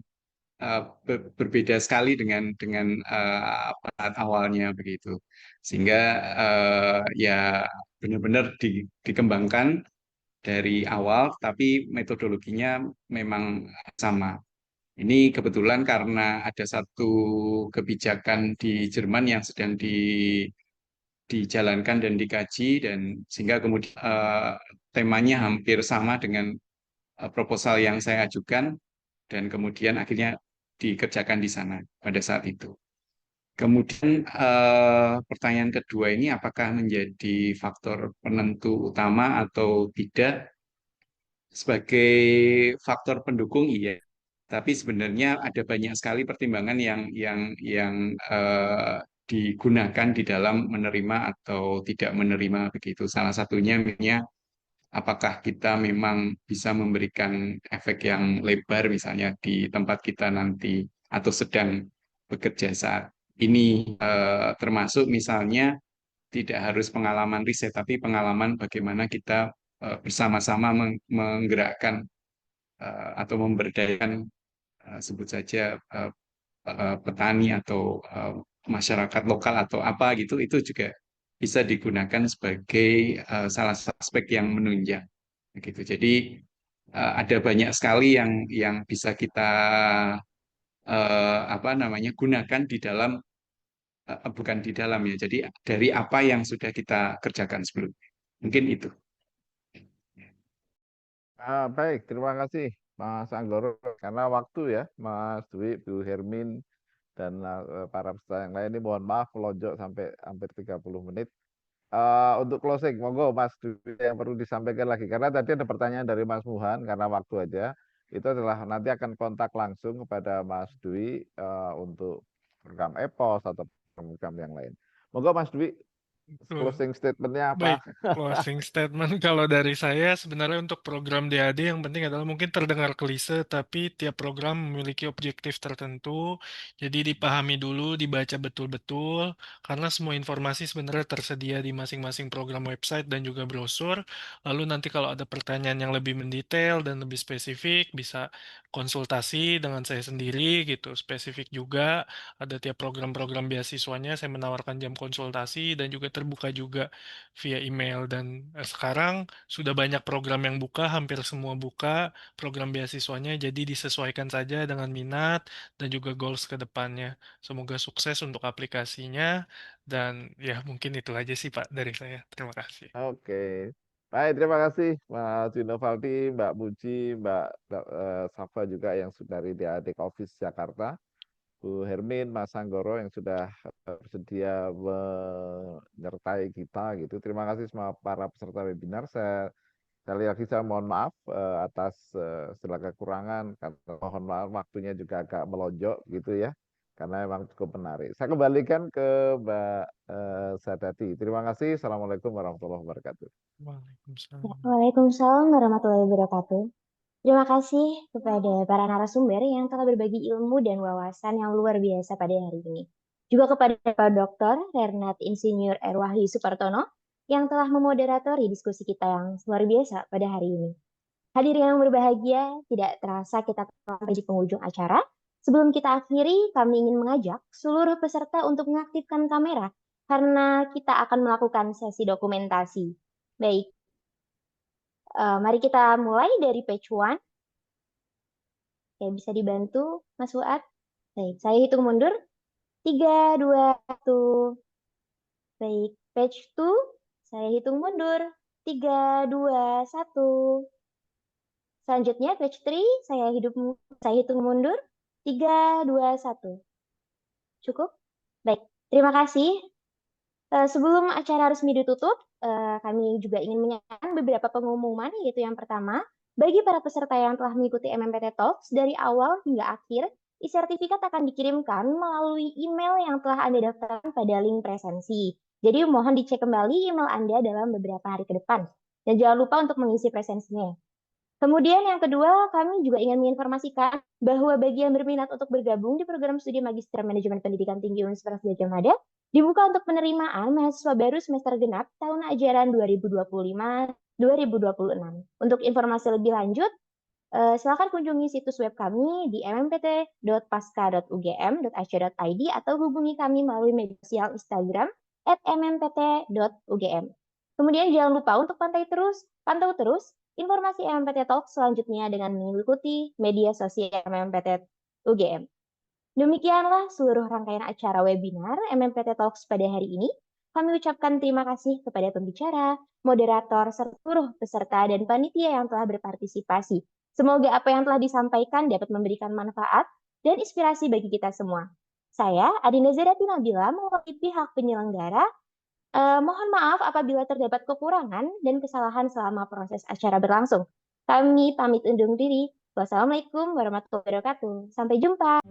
berbeda sekali dengan awalnya begitu, sehingga ya benar-benar dikembangkan dari awal, tapi metodologinya memang sama. Ini kebetulan karena ada satu kebijakan di Jerman yang sedang dijalankan dan dikaji, dan sehingga kemudian temanya hampir sama dengan proposal yang saya ajukan, dan kemudian akhirnya dikerjakan di sana pada saat itu. Kemudian pertanyaan kedua ini apakah menjadi faktor penentu utama atau tidak? Sebagai faktor pendukung iya, tapi sebenarnya ada banyak sekali pertimbangan yang digunakan di dalam menerima atau tidak menerima begitu. Salah satunya misalnya apakah kita memang bisa memberikan efek yang lebar misalnya di tempat kita nanti atau sedang bekerja saat ini, termasuk misalnya tidak harus pengalaman riset tapi pengalaman bagaimana kita bersama-sama menggerakkan atau memberdayakan sebut saja petani atau masyarakat lokal atau apa gitu, itu juga bisa digunakan sebagai salah satu aspek yang menunjang begitu. Jadi ada banyak sekali yang bisa kita gunakan di dalam bukan di dalam ya. Jadi dari apa yang sudah kita kerjakan sebelumnya. Mungkin itu. Baik, terima kasih Mas Anggoro. Karena waktu ya, Mas Dwi, Bu Hermin, dan para peserta yang lain ini mohon maaf melonjak sampai hampir 30 menit. Untuk closing, monggo Mas Dwi yang perlu disampaikan lagi. Karena tadi ada pertanyaan dari Mas Muhan, karena waktu aja. Itu adalah nanti akan kontak langsung kepada Mas Dwi untuk program EPOS atau program yang lain. Monggo Mas Dwi, closing statement-nya apa? Baik, closing statement kalau dari saya sebenarnya untuk program DAD yang penting adalah mungkin terdengar klise, tapi tiap program memiliki objektif tertentu, jadi dipahami dulu, dibaca betul-betul, karena semua informasi sebenarnya tersedia di masing-masing program website dan juga brosur. Lalu nanti kalau ada pertanyaan yang lebih mendetail dan lebih spesifik, bisa konsultasi dengan saya sendiri gitu. Spesifik juga, ada tiap program-program beasiswanya, saya menawarkan jam konsultasi dan juga terbuka juga via email. Dan sekarang sudah banyak program yang buka, hampir semua buka program beasiswanya, jadi disesuaikan saja dengan minat dan juga goals ke depannya. Semoga sukses untuk aplikasinya, dan ya mungkin itu aja sih Pak dari saya. Terima kasih. Oke. Baik, terima kasih Mas Dino Valdi, Mbak Muji, Mbak Safa juga yang dari DAD Office Jakarta, Bu Hermin, Mas Anggoro yang sudah bersedia menyertai kita gitu. Terima kasih semua para peserta webinar. Sekali lagi saya mohon maaf atas segala kekurangan, karena mohon maaf waktunya juga agak melonjak gitu ya, karena memang cukup menarik. Saya kembalikan ke Mbak Sadati. Terima kasih. Assalamualaikum warahmatullahi wabarakatuh. Waalaikumsalam. Waalaikumsalam warahmatullahi wabarakatuh. Terima kasih kepada para narasumber yang telah berbagi ilmu dan wawasan yang luar biasa pada hari ini. Juga kepada Pak Dr. Renat Insinyur Erwahyu Supartono yang telah memoderatori diskusi kita yang luar biasa pada hari ini. Hadirin yang berbahagia, tidak terasa kita sampai di penghujung acara. Sebelum kita akhiri, kami ingin mengajak seluruh peserta untuk mengaktifkan kamera karena kita akan melakukan sesi dokumentasi. Baik, mari kita mulai dari page 1. Oke, bisa dibantu Mas Fuad? Baik, saya hitung mundur. 3, 2, 1. Baik, page 2, saya hitung mundur. 3, 2, 1. Selanjutnya page 3, saya hitung mundur. 3, 2, 1. Cukup? Baik, terima kasih. Sebelum acara resmi ditutup, kami juga ingin menyampaikan beberapa pengumuman, yaitu yang pertama, bagi para peserta yang telah mengikuti MMPT Talks dari awal hingga akhir, e-sertifikat akan dikirimkan melalui email yang telah Anda daftarkan pada link presensi. Jadi mohon dicek kembali email Anda dalam beberapa hari ke depan. Dan jangan lupa untuk mengisi presensinya. Kemudian yang kedua, kami juga ingin menginformasikan bahwa bagi yang berminat untuk bergabung di program studi Magister Manajemen Pendidikan Tinggi Universitas Gadjah Mada, dibuka untuk penerimaan mahasiswa baru semester genap tahun ajaran 2025-2026. Untuk informasi lebih lanjut, silakan kunjungi situs web kami di mmpt.pasca.ugm.ac.id atau hubungi kami melalui media sosial Instagram @mmpt.ugm. Kemudian jangan lupa untuk pantau terus informasi MMPT Talk selanjutnya dengan mengikuti media sosial MMPT UGM. Demikianlah seluruh rangkaian acara webinar MMPT Talks pada hari ini. Kami ucapkan terima kasih kepada pembicara, moderator, serta seluruh peserta dan panitia yang telah berpartisipasi. Semoga apa yang telah disampaikan dapat memberikan manfaat dan inspirasi bagi kita semua. Saya, Adinda Zerati Nabila, mewakili pihak penyelenggara. Mohon maaf apabila terdapat kekurangan dan kesalahan selama proses acara berlangsung. Kami pamit undur diri. Wassalamualaikum warahmatullahi wabarakatuh. Sampai jumpa.